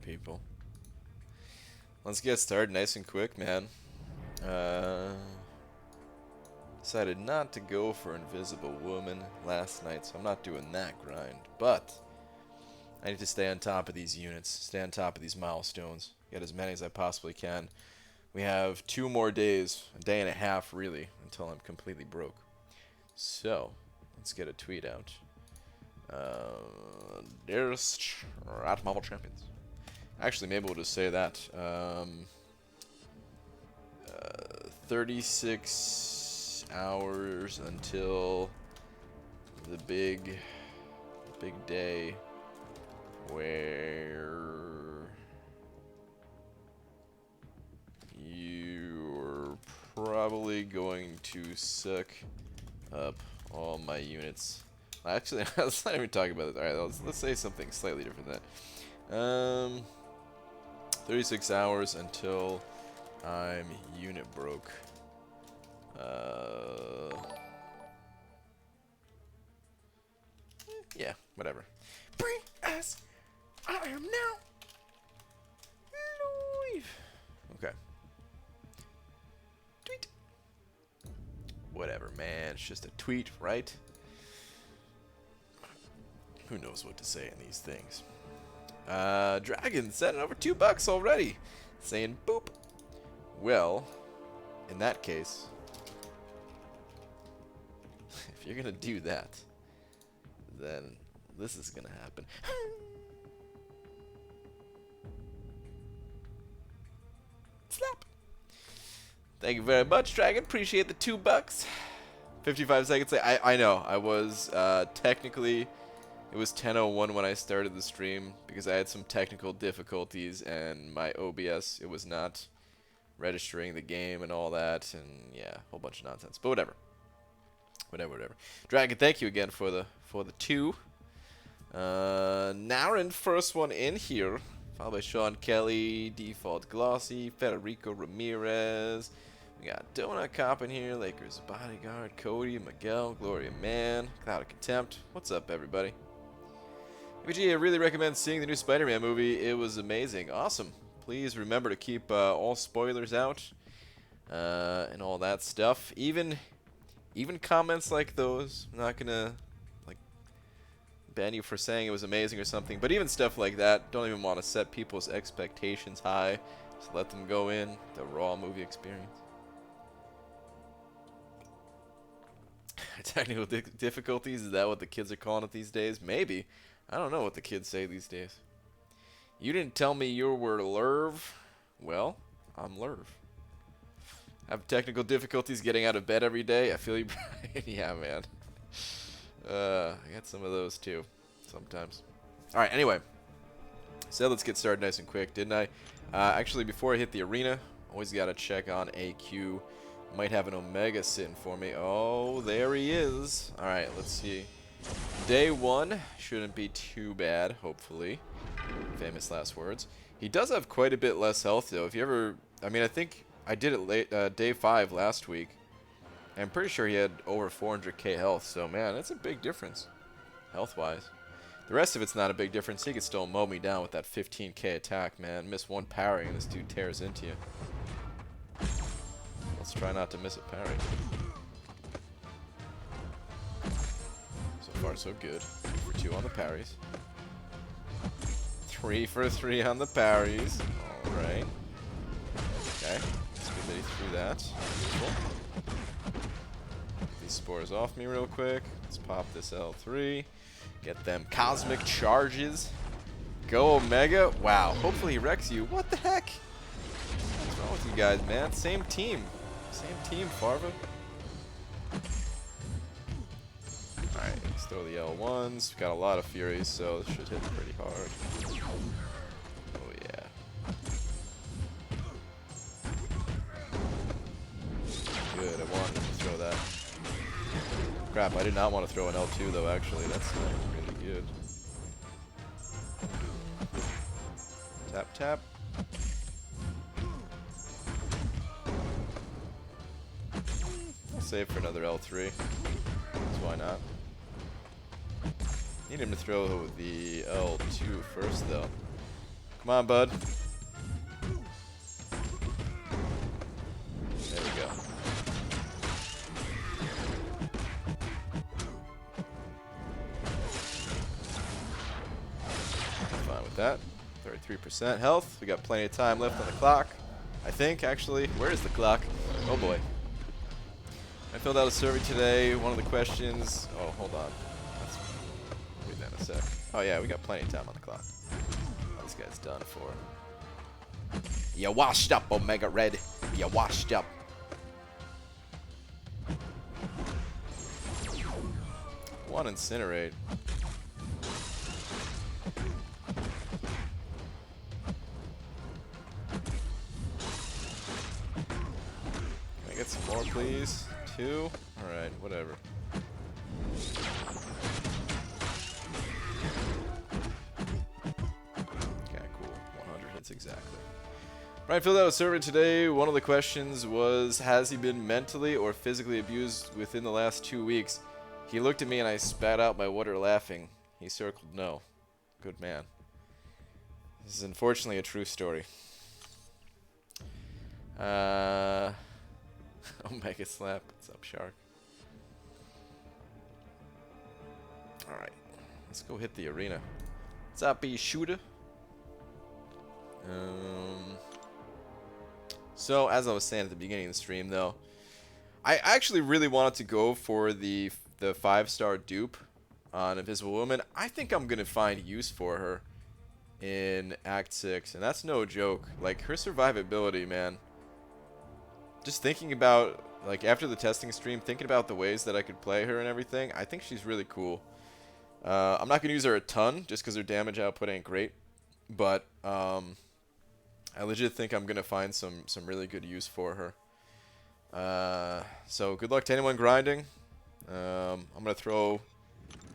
people. Let's get started nice and quick, man. Decided not to go for Invisible Woman last night, so I'm not doing that grind. But I need to stay on top of these units, stay on top of these milestones, get as many as I possibly can. We have 2 more days, a day and a half really, until I'm completely broke. So, let's get a tweet out. There's at Marvel Champions. Actually, maybe we'll just say that. 36 hours until the big day where you're probably going to suck up all my units. Actually, let's not even talk about it. Alright, let's say something slightly different than that. 36 hours until I'm unit broke. Yeah, whatever. Free as I am now. Live. Okay. Tweet. Whatever, man. It's just a tweet, right? Who knows what to say in these things. Dragon sending over $2 already. Saying boop. Well, in that case, if you're gonna do that, then this is gonna happen. Slap. Thank you very much, Dragon. Appreciate the $2. 55 seconds. I know. I was technically. It was 10:01 when I started the stream because I had some technical difficulties and my OBS, it was not registering the game and all that, and yeah, a whole bunch of nonsense. But whatever. Whatever. Dragon, thank you again for the 2. Naren, first one in here, followed by Sean Kelly, Default Glossy, Federico Ramirez. We got Donut Cop in here, Lakers Bodyguard, Cody, Miguel, Gloria Man, Cloud of Contempt. What's up, everybody? VG, I really recommend seeing the new Spider-Man movie. It was amazing. Awesome. Please remember to keep all spoilers out and all that stuff. Even comments like those. I'm not gonna like ban you for saying it was amazing or something, but even stuff like that, don't even want to set people's expectations high. Just let them go in the raw movie experience. Technical difficulties, is that what the kids are calling it these days? Maybe. I don't know what the kids say these days. You didn't tell me you were Lerv. Well, I'm Lerv. Have technical difficulties getting out of bed every day? I feel you, Brian. Yeah, man. I got some of those too, sometimes. Alright, anyway. So let's get started nice and quick, didn't I? Actually, before I hit the arena, always got to check on AQ. Might have an Omega sitting for me. Oh, there he is. Alright, let's see. Day 1 shouldn't be too bad, hopefully. Famous last words. He does have quite a bit less health, though. If you ever... I mean, I think I did it late, day 5 last week. I'm pretty sure he had over 400k health, so man, that's a big difference, health-wise. The rest of it's not a big difference. He could still mow me down with that 15k attack, man. Miss one parry and this dude tears into you. Let's try not to miss a parry. So far, so good. 2 for 2 on the parries. 3 for 3 on the parries. Alright. Okay. It's good that he threw that. Beautiful. Get these spores off me real quick. Let's pop this L3. Get them cosmic charges. Go Omega. Wow. Hopefully he wrecks you. What the heck? What's wrong with you guys, man? Same team. Same team, Farva. Alright, let's throw the L1s. We've got a lot of Furies, so this should hit pretty hard. Oh, yeah. Good, I wanted to throw that. Crap, I did not want to throw an L2, though, actually. That's really good. Tap, tap. I'll save for another L3. So why not? Need him to throw the L2 first, though. Come on, bud. There we go. Fine with that. 33% health. We got plenty of time left on the clock. I think, actually. Where is the clock? Oh, boy. I filled out a survey today. One of the questions... Oh, hold on. Let's read that in a sec. Oh, yeah, we got plenty of time on the clock. Oh, this guy's done for. You washed up, Omega Red. You washed up. One incinerate. Can I get some more, please? 2? Alright, whatever. Okay, cool. 100 hits exactly. Right, filled out a survey today. One of the questions was, has he been mentally or physically abused within the last 2 weeks? He looked at me and I spat out my water laughing. He circled no. Good man. This is unfortunately a true story. Omega Slap. What's up, Shark? Alright. Let's go hit the arena. What's up, B-Shooter? So, as I was saying at the beginning of the stream, though, I actually really wanted to go for the 5-star dupe on Invisible Woman. I think I'm going to find use for her in Act 6, and that's no joke. Like, her survivability, man. Just thinking about, like, after the testing stream, thinking about the ways that I could play her and everything, I think she's really cool. I'm not going to use her a ton, just because her damage output ain't great. But, I legit think I'm going to find some really good use for her. So, good luck to anyone grinding. I'm going to throw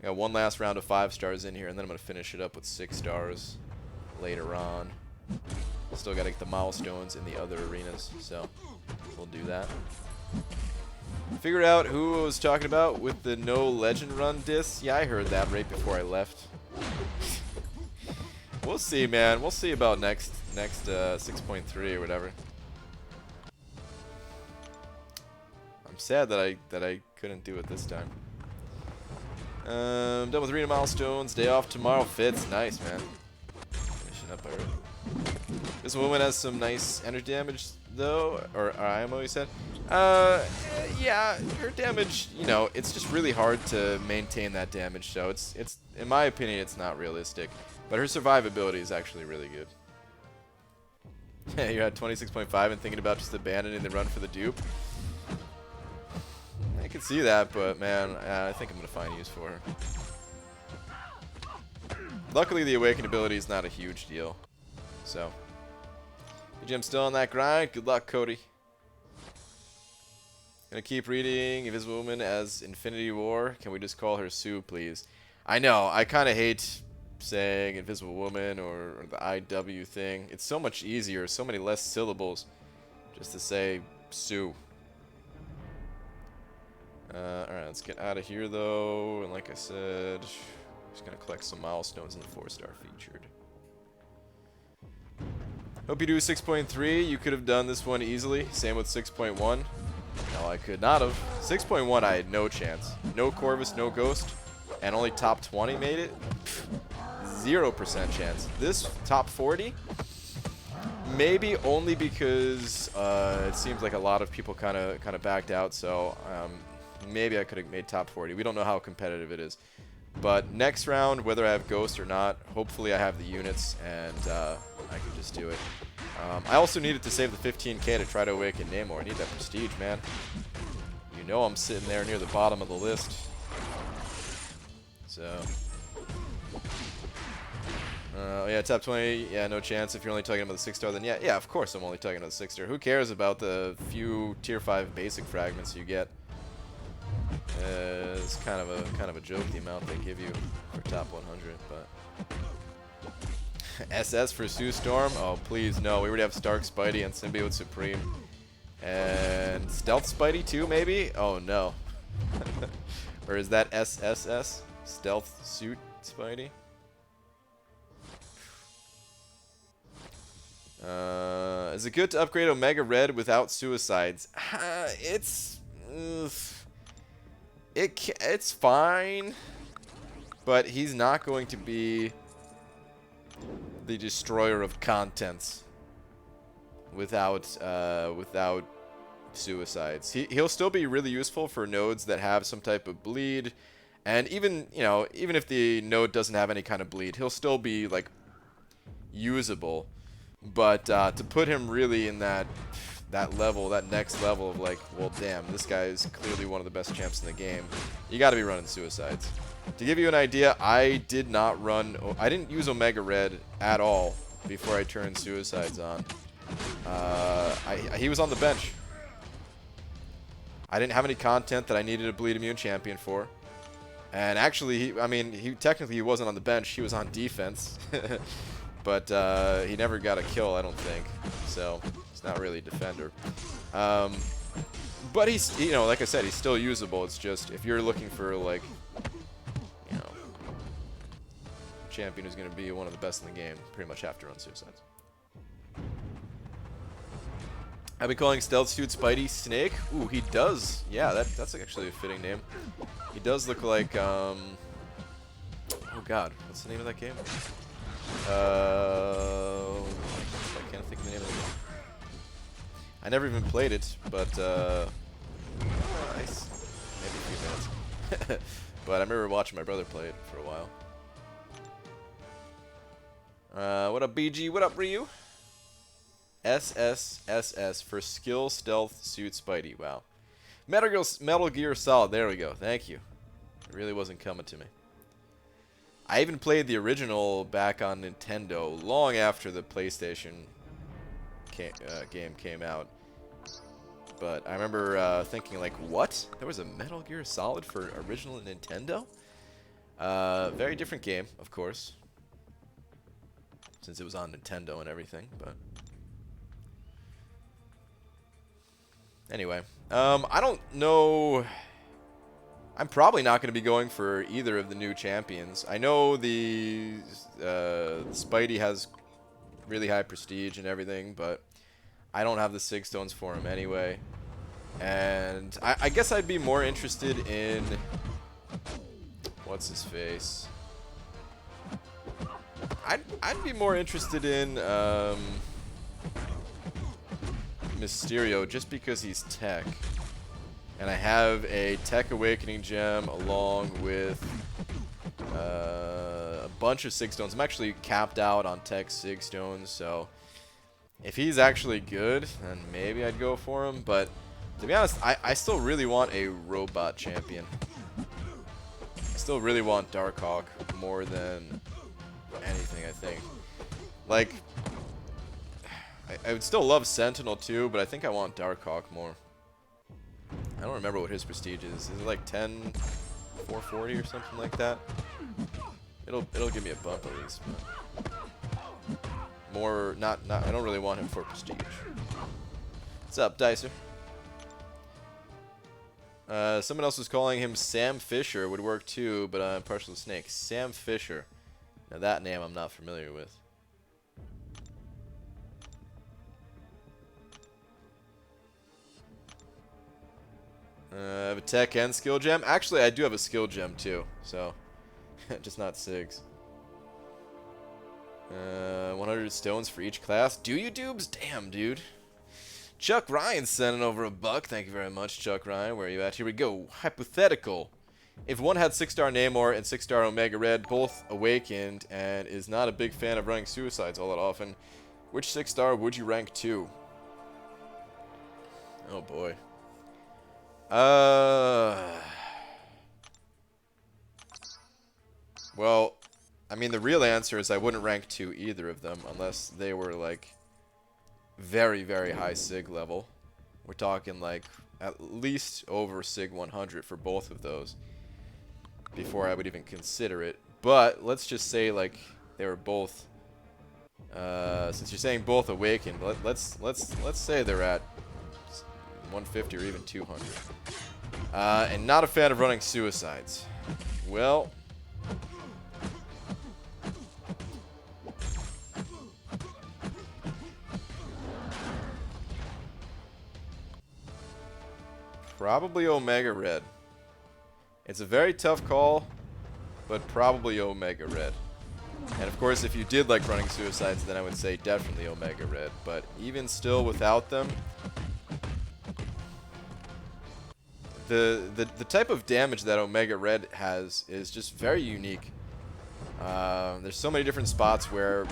one last round of 5 stars in here, and then I'm going to finish it up with 6 stars later on. Still got to get the milestones in the other arenas, so we'll do that. Figured out who I was talking about with the no legend run diss. Yeah, I heard that right before I left. We'll see, man. We'll see about next 6.3 or whatever. I'm sad that I couldn't do it this time. Done with arena milestones. Day off tomorrow. Fits. Nice, man. Finishing up early. This woman has some nice energy damage, though, or IMO, you said. Yeah, her damage, you know, it's just really hard to maintain that damage. So it's in my opinion, it's not realistic. But her survivability is actually really good. Yeah, you're at 26.5 and thinking about just abandoning the run for the dupe. I can see that, but man, I think I'm gonna find use for her. Luckily, the awakened ability is not a huge deal. So, Jim's still on that grind. Good luck, Cody. Gonna keep reading Invisible Woman as Infinity War. Can we just call her Sue, please? I know. I kind of hate saying Invisible Woman or the IW thing. It's so much easier, so many less syllables, just to say Sue. Alright, let's get out of here, though. And like I said, just gonna collect some milestones in the 4-star featured. Hope you do 6.3. You could have done this one easily. Same with 6.1. No, I could not have. 6.1, I had no chance. No Corvus, no Ghost, and only top 20 made it. 0% chance. This top 40, maybe only because it seems like a lot of people kind of backed out. So maybe I could have made top 40. We don't know how competitive it is. But next round, whether I have Ghost or not, hopefully I have the units and I can just do it. I also needed to save the 15k to try to awaken Namor. I need that prestige, man. You know I'm sitting there near the bottom of the list. So, yeah, top 20. Yeah, no chance. If you're only talking about the 6-star, then yeah, of course I'm only talking about the 6-star. Who cares about the few tier 5 basic fragments you get? It's kind of a joke the amount they give you for top 100, but. SS for Sue Storm? Oh, please, no. We already have Stark Spidey and Symbiote Supreme. And Stealth Spidey, too, maybe? Oh, no. Or is that SSS? Stealth Suit Spidey? Is it good to upgrade Omega Red without suicides? It's fine, but he's not going to be the destroyer of contents without suicides. He'll still be really useful for nodes that have some type of bleed, and even if the node doesn't have any kind of bleed, he'll still be like usable. But to put him really in that level, that next level of like, well, damn, this guy is clearly one of the best champs in the game, you got to be running suicides. To give you an idea, I didn't use Omega Red at all before I turned suicides on. He was on the bench. I didn't have any content that I needed a bleed immune champion for. And actually, he technically wasn't on the bench. He was on defense. But he never got a kill, I don't think. So he's not really a defender. But he's, like I said, he's still usable. It's just if you're looking for like, champion who's going to be one of the best in the game, pretty much have to run suicides. I've been calling Stealth Suit Spidey Snake. Ooh, he does. Yeah, that's actually a fitting name. He does look like, oh god, what's the name of that game? I can't think of the name of the game. I never even played it, but, nice. Maybe a few minutes. But I remember watching my brother play it for a while. What up, BG? What up, Ryu? SSSS for Skill Stealth Suit Spidey. Wow. Metal Gear Solid. There we go. Thank you. It really wasn't coming to me. I even played the original back on Nintendo long after the PlayStation game came out. But I remember thinking, like, what? There was a Metal Gear Solid for original Nintendo? Very different game, of course, since it was on Nintendo and everything, but anyway, I don't know. I'm probably not going to be going for either of the new champions. I know the Spidey has really high prestige and everything, but I don't have the Sig Stones for him anyway. And I guess I'd be more interested in what's his face. I'd be more interested in Mysterio just because he's tech. And I have a Tech Awakening gem along with a bunch of Sig Stones. I'm actually capped out on Tech Sig Stones, so if he's actually good, then maybe I'd go for him. But to be honest, I still really want a robot champion. I still really want Darkhawk more than anything, I think. Like, I would still love Sentinel too, but I think I want Darkhawk more. I don't remember what his prestige is. Is it like 10, 440 or something like that? It'll give me a bump at least. But more, not. I don't really want him for prestige. What's up, Dicer? Someone else was calling him Sam Fisher. Would work too, but I'm partial to Snake. Sam Fisher. Now that name I'm not familiar with. I have a tech and skill gem. Actually, I do have a skill gem too, so just not Sigs. 100 stones for each class. Do you, Dubes? Damn, dude. Chuck Ryan sending over $1. Thank you very much, Chuck Ryan. Where are you at? Here we go. Hypothetical. If one had 6-star Namor and 6-star Omega Red, both awakened, and is not a big fan of running suicides all that often, which 6-star would you rank to? Oh boy. Well, I mean, the real answer is I wouldn't rank to either of them unless they were, like, very, very high Sig level. We're talking, like, at least over Sig 100 for both of those before I would even consider it. But let's just say, like, they were both, since you're saying both awakened, let's say they're at 150 or even 200. And not a fan of running suicides. Well, Probably Omega Red. It's a very tough call, but probably Omega Red. And of course, if you did like running Suicides, then I would say definitely Omega Red. But even still, without them, the type of damage that Omega Red has is just very unique. There's so many different spots where,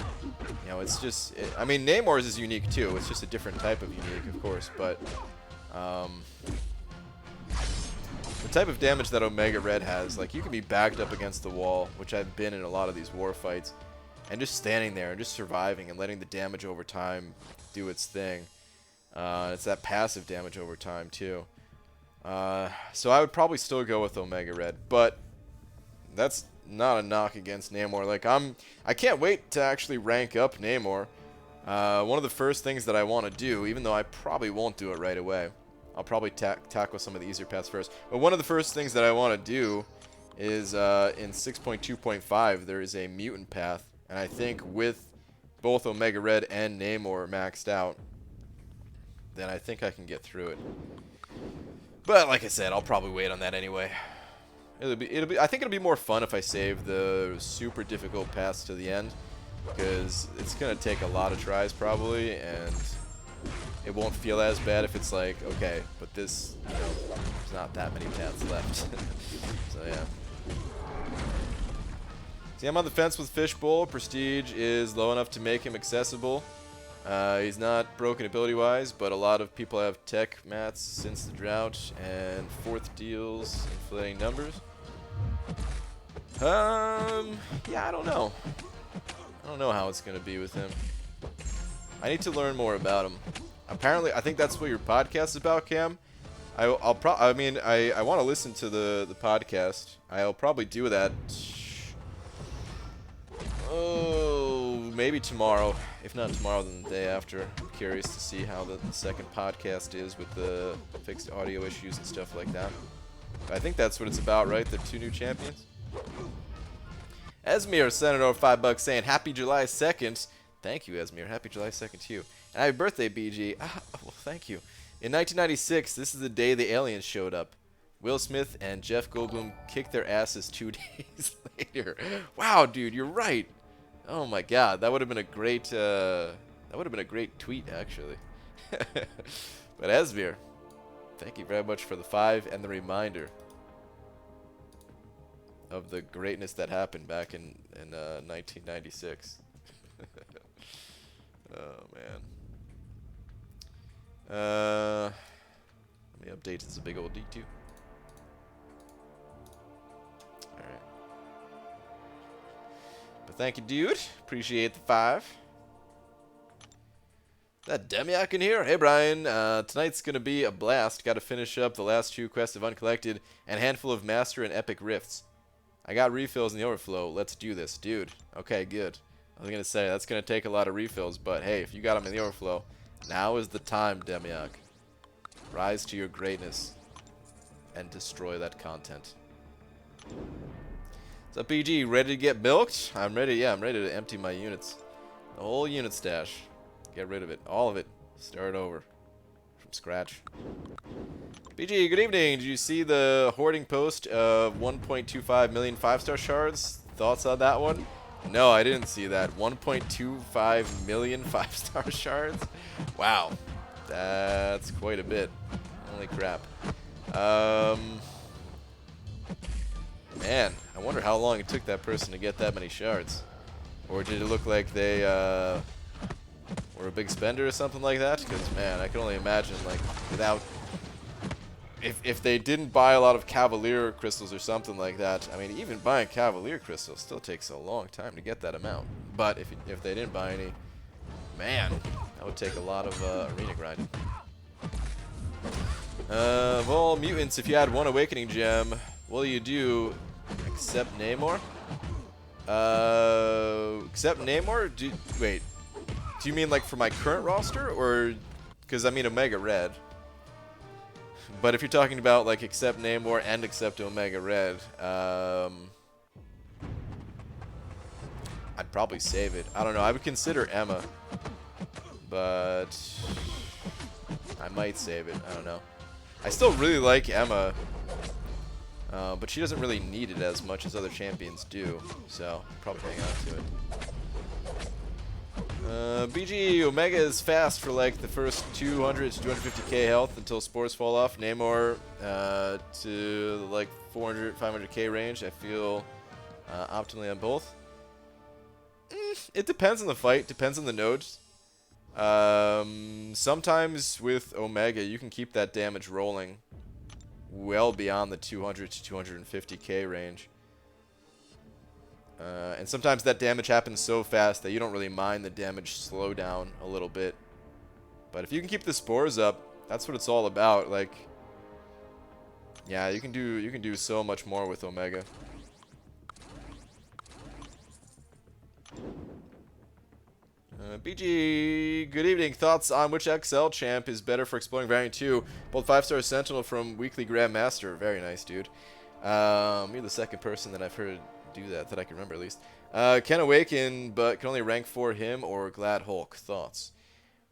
you know, it's just... I mean, Namor's is unique too. It's just a different type of unique, of course. But the type of damage that Omega Red has, like, you can be backed up against the wall, which I've been in a lot of these war fights, and just standing there and just surviving and letting the damage over time do its thing. It's that passive damage over time too. So I would probably still go with Omega Red, but that's not a knock against Namor. Like, I can't wait to actually rank up Namor. One of the first things that I want to do, even though I probably won't do it right away, I'll probably tackle some of the easier paths first. But one of the first things that I want to do is in 6.2.5 there is a mutant path, and I think with both Omega Red and Namor maxed out, then I think I can get through it. But like I said, I'll probably wait on that anyway. It'll be. I think it'll be more fun if I save the super difficult paths to the end, because it's gonna take a lot of tries probably, and it won't feel as bad if it's like, okay, but this, you know, there's not that many paths left. So yeah. See, I'm on the fence with Fishbowl. Prestige is low enough to make him accessible. He's not broken ability-wise, but a lot of people have tech mats since the drought, and fourth deals inflating numbers. Yeah, I don't know. I don't know how it's gonna be with him. I need to learn more about him. Apparently, I think that's what your podcast is about, Cam. I want to listen to the podcast. I'll probably do that. Oh, maybe tomorrow. If not tomorrow, then the day after. I'm curious to see how the second podcast is with the fixed audio issues and stuff like that. But I think that's what it's about, right? The two new champions. Esmir sent over $5 saying, "Happy July 2nd." Thank you, Esmir. Happy July 2nd to you. And happy birthday, BG. Ah, well, thank you. In 1996, this is the day the aliens showed up. Will Smith and Jeff Goldblum kicked their asses 2 days later. Wow, dude, you're right. Oh my God, that would have been a great. That would have been a great tweet, actually. But Esmir, thank you very much for the 5 and the reminder of the greatness that happened back in 1996. Oh man. Let me update. It's a big old D2. Alright. But thank you, dude. Appreciate the 5. That Demiak in here? Hey, Brian. Tonight's going to be a blast. Got to finish up the last 2 quests of Uncollected and a handful of Master and Epic Rifts. I got refills in the overflow. Let's do this, dude. Okay, good. I was going to say, that's going to take a lot of refills, but hey, if you got them in the overflow, now is the time, Demiak. Rise to your greatness and destroy that content. What's up, BG? Ready to get milked? I'm ready, yeah, I'm ready to empty my units. The whole unit stash. Get rid of it. All of it. Start over. From scratch. BG, good evening. Did you see the hoarding post of 1.25 million 5-star shards? Thoughts on that one? No, I didn't see that. 1.25 million 5-star shards? Wow. That's quite a bit. Holy crap. Man, I wonder how long it took that person to get that many shards. Or did it look like they were a big spender or something like that? Because, man, I can only imagine, like, without... If they didn't buy a lot of Cavalier crystals or something like that, I mean, even buying Cavalier crystals still takes a long time to get that amount. But if they didn't buy any, man, that would take a lot of arena grinding. Of all mutants, if you had 1 Awakening Gem, what do you do except Namor? Except Namor? Wait, do you mean like for my current roster, or because I mean Omega Red? But if you're talking about like except Namor and except Omega Red, I'd probably save it. I don't know. I would consider Emma, but I might save it. I don't know. I still really like Emma, but she doesn't really need it as much as other champions do, so probably hang on to it. BG Omega is fast for like the first 200 to 250k health until spores fall off. Namor to like 400, 500k range. I feel optimally on both. It depends on the fight, depends on the nodes. Sometimes with Omega, you can keep that damage rolling well beyond the 200 to 250k range. And sometimes that damage happens so fast that you don't really mind the damage slow down a little bit. But if you can keep the spores up, that's what it's all about. Like, yeah, you can do so much more with Omega. BG, good evening. Thoughts on which XL champ is better for exploring Variant 2? Both 5-star Sentinel from Weekly Grandmaster. Very nice, dude. You're the second person that I've heard do that I can remember at least. Can awaken, but can only rank for him or Glad Hulk. Thoughts?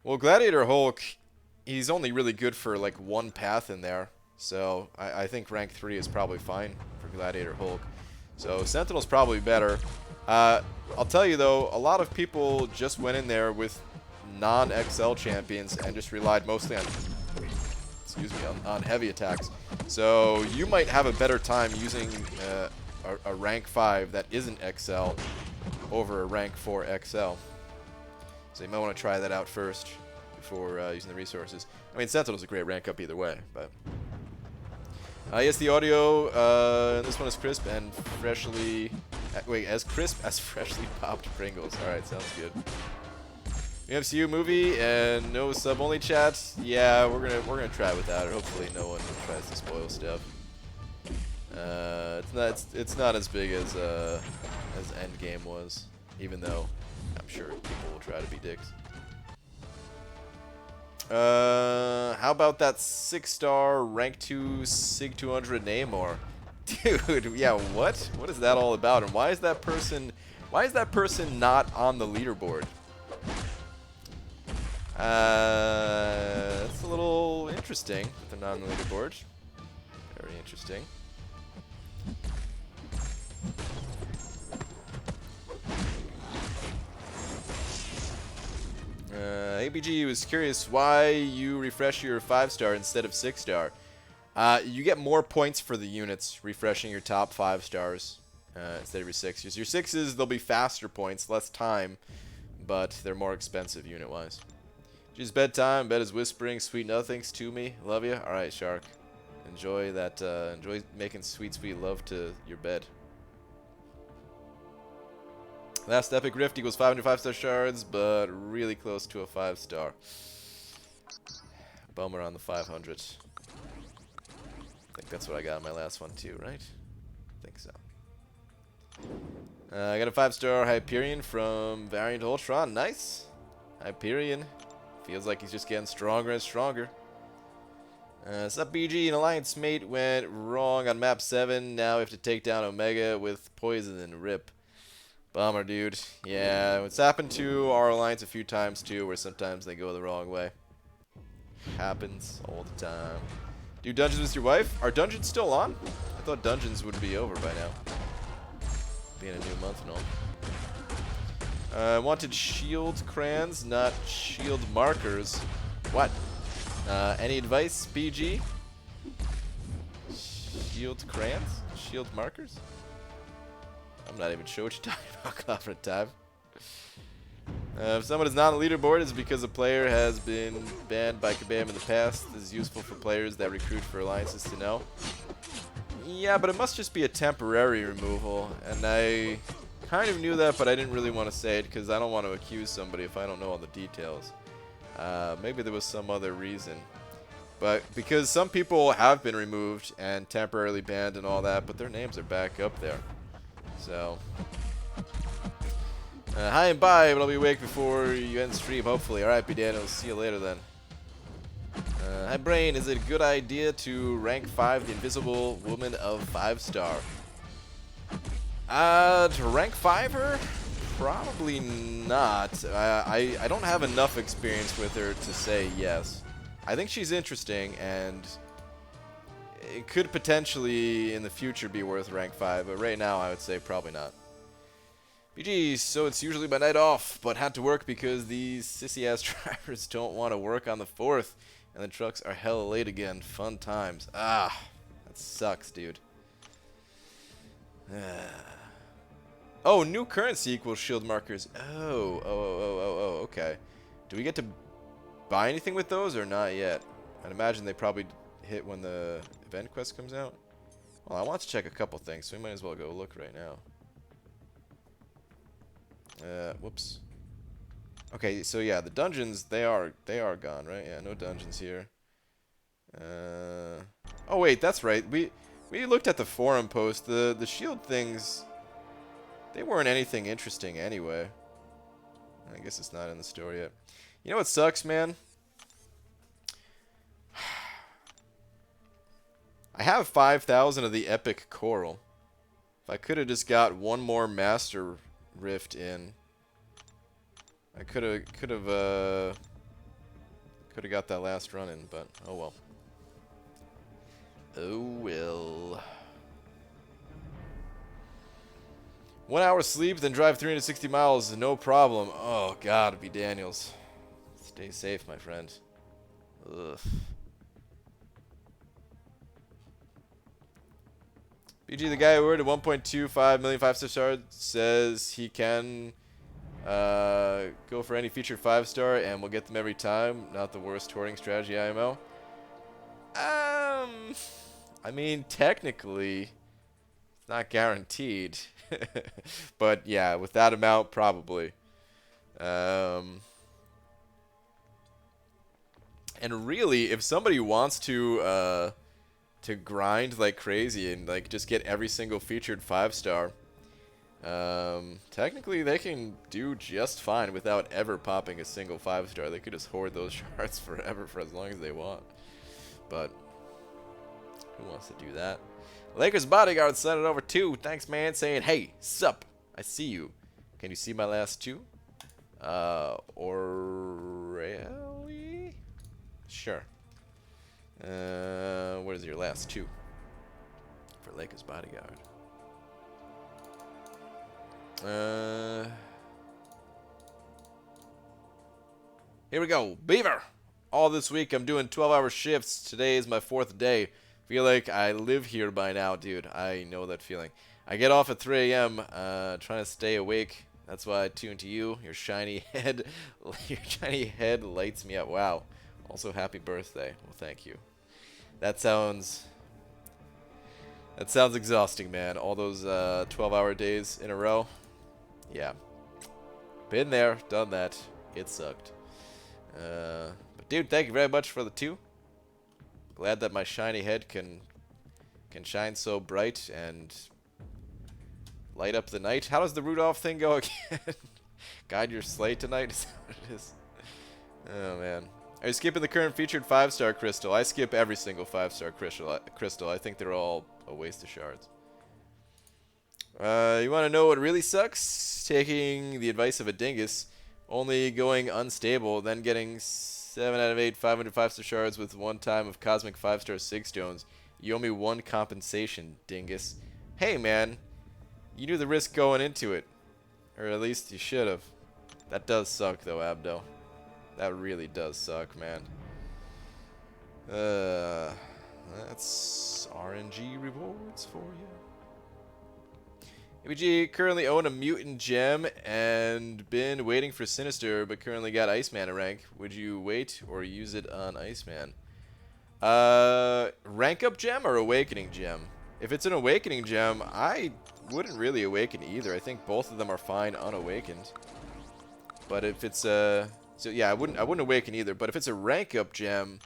Well, Gladiator Hulk, he's only really good for like one path in there. So I think rank 3 is probably fine for Gladiator Hulk. So Sentinel's probably better. I'll tell you though, a lot of people just went in there with non-XL champions and just relied mostly on, on heavy attacks. So you might have a better time using a rank 5 that isn't XL over a rank 4 XL. So you might want to try that out first before using the resources. I mean, Sentinel's a great rank up either way, but yes, the audio. This one is crisp and freshly. Wait, as crisp as freshly popped Pringles. All right, sounds good. MCU movie and no sub only chat. Yeah, we're gonna try without it. Hopefully, no one tries to spoil stuff. It's not as big as Endgame was, even though I'm sure people will try to be dicks. How about that 6-star rank 2 Sig 200 Namor? Dude, yeah, what? What is that all about? And why is that person not on the leaderboard? That's a little interesting that they're not on the leaderboard. Very interesting. ABG was curious why you refresh your 5-star instead of 6-star. You get more points for the units refreshing your top 5 stars instead of your 6s. Your 6s, they'll be faster points, less time, but they're more expensive unit-wise. Just bedtime. Bed is whispering sweet nothings to me. Love you. All right, Shark. Enjoy that. Enjoy making sweet, sweet love to your bed. Last epic rift equals 500 5-star shards, but really close to a 5-star. Bummer on the 500. I think that's what I got in my last one too, right? I think so. I got a 5-star Hyperion from Variant Ultron. Nice. Hyperion. Feels like he's just getting stronger and stronger. Sup BG, an alliance mate went wrong on map 7. Now we have to take down Omega with poison and rip. Bummer, dude. Yeah, it's happened to our alliance a few times too, where sometimes they go the wrong way. Happens all the time. Do dungeons with your wife? Are dungeons still on? I thought dungeons would be over by now. Being a new month and all. Wanted shield crayons, not shield markers. What? Any advice, BG? Shield crayons? Shield markers? I'm not even sure what you're talking about, Cloudfront Time. If someone is not on the leaderboard, it's because a player has been banned by Kabam in the past. This is useful for players that recruit for alliances to know. Yeah, but it must just be a temporary removal, and I kind of knew that, but I didn't really want to say it because I don't want to accuse somebody if I don't know all the details. Maybe there was some other reason. But because some people have been removed and temporarily banned and all that, but their names are back up there. So, hi and bye, but I'll be awake before you end stream, hopefully. Alright, B Daniel, see you later then. Hi Brain, is it a good idea to rank 5 the Invisible Woman of 5-star? To rank 5 her? Probably not. I don't have enough experience with her to say yes. I think she's interesting, and it could potentially in the future be worth rank 5, but right now I would say probably not. BG, so it's usually my night off, but had to work because these sissy-ass drivers don't want to work on the 4th, and the trucks are hella late again. Fun times. Ah, that sucks, dude. Oh, new currency equals shield markers. Oh, okay. Do we get to buy anything with those or not yet? I'd imagine they probably hit when the event quest comes out. Well, I want to check a couple things, so we might as well go look right now. Whoops. Okay, so yeah, the dungeons, they are gone, right? Yeah, no dungeons here. Oh wait, that's right. We looked at the forum post. The shield things, they weren't anything interesting anyway. I guess it's not in the store yet. You know what sucks, man? I have 5,000 of the epic coral. If I could have just got one more master rift in, I could have got that last run in, but oh well. Oh well. 1 hour sleep, then drive 360 miles, no problem. Oh God, be Daniels. Stay safe, my friend. Ugh. BG, the guy who ordered 1.25 million 5-star shards says he can go for any featured 5-star and we'll get them every time. Not the worst hoarding strategy, IMO. I mean, technically, it's not guaranteed. But yeah, with that amount, probably. And really, if somebody wants to grind like crazy and like just get every single featured 5-star, technically they can do just fine without ever popping a single 5-star. They could just hoard those shards forever for as long as they want. But who wants to do that? Lakers Bodyguard sent it over too. Thanks, man, saying, hey, sup, I see you. Can you see my last 2? Really? Sure. What is your last 2? For Lakers Bodyguard. Here we go. Beaver! All this week I'm doing 12-hour shifts. Today is my 4th day. Feel like I live here by now, dude. I know that feeling. I get off at 3 a.m. Trying to stay awake. That's why I tune to you. Your shiny head lights me up. Wow. Also, happy birthday. Well, thank you. That sounds exhausting, man. All those 12-hour days in a row. Yeah. Been there, done that. It sucked. But dude, thank you very much for the 2. Glad that my shiny head can shine so bright and light up the night. How does the Rudolph thing go again? Guide your sleigh tonight? Is that what it is? Oh, man. Are you skipping the current featured 5-star crystal? I skip every single 5-star crystal. I think they're all a waste of shards. You want to know what really sucks? Taking the advice of a dingus, only going unstable, then getting 7 out of 8 500 5-star shards with 1 time of cosmic 5-star sig stones. You owe me 1 compensation, dingus. Hey, man. You knew the risk going into it. Or at least you should have. That does suck, though, Abdo. That really does suck, man. That's RNG rewards for you. ABG currently own a mutant gem and been waiting for Sinister, but currently got Iceman a rank. Would you wait or use it on Iceman? Rank up gem or awakening gem? If it's an awakening gem, I wouldn't really awaken either. I think both of them are fine unawakened. But if it's so yeah, I wouldn't awaken either. But if it's a rank up gem,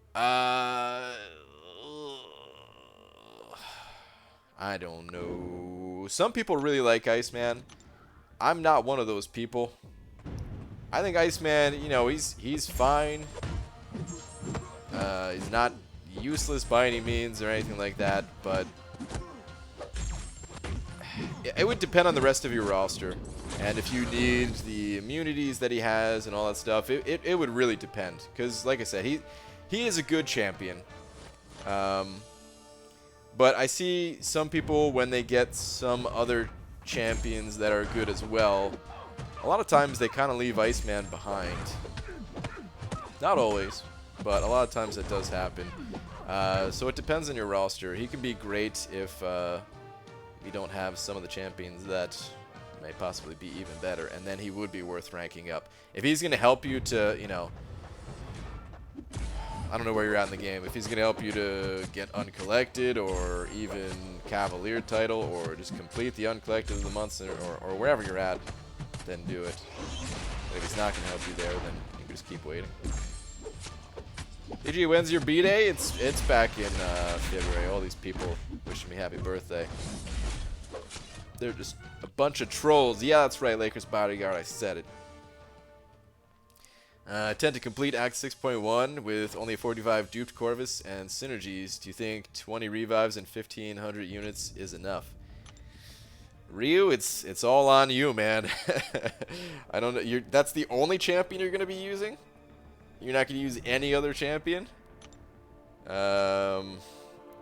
I don't know. Some people really like Iceman. I'm not one of those people. I think Iceman, you know, he's fine. He's not useless by any means or anything like that, but it would depend on the rest of your roster. And if you need the immunities that he has and all that stuff, it would really depend. Because, like I said, he is a good champion. But I see some people, when they get some other champions that are good as well, a lot of times they kind of leave Iceman behind. Not always, but a lot of times it does happen. So it depends on your roster. He can be great if you don't have some of the champions that may possibly be even better, and then he would be worth ranking up. If he's going to help you to, you know, I don't know where you're at in the game. If he's going to help you to get uncollected or even Cavalier title or just complete the uncollected of the months or wherever you're at, then do it. But if he's not going to help you there, then you can just keep waiting. DG, when's your B-Day? It's back in February. All these people wishing me happy birthday. They're just a bunch of trolls. Yeah, that's right, Lakers bodyguard. I said it. I tend to complete Act 6.1 with only 45 duped Corvus and synergies. Do you think 20 revives and 1,500 units is enough? Ryu, it's all on you, man. I don't know. That's the only champion you're gonna be using? You're not gonna use any other champion? I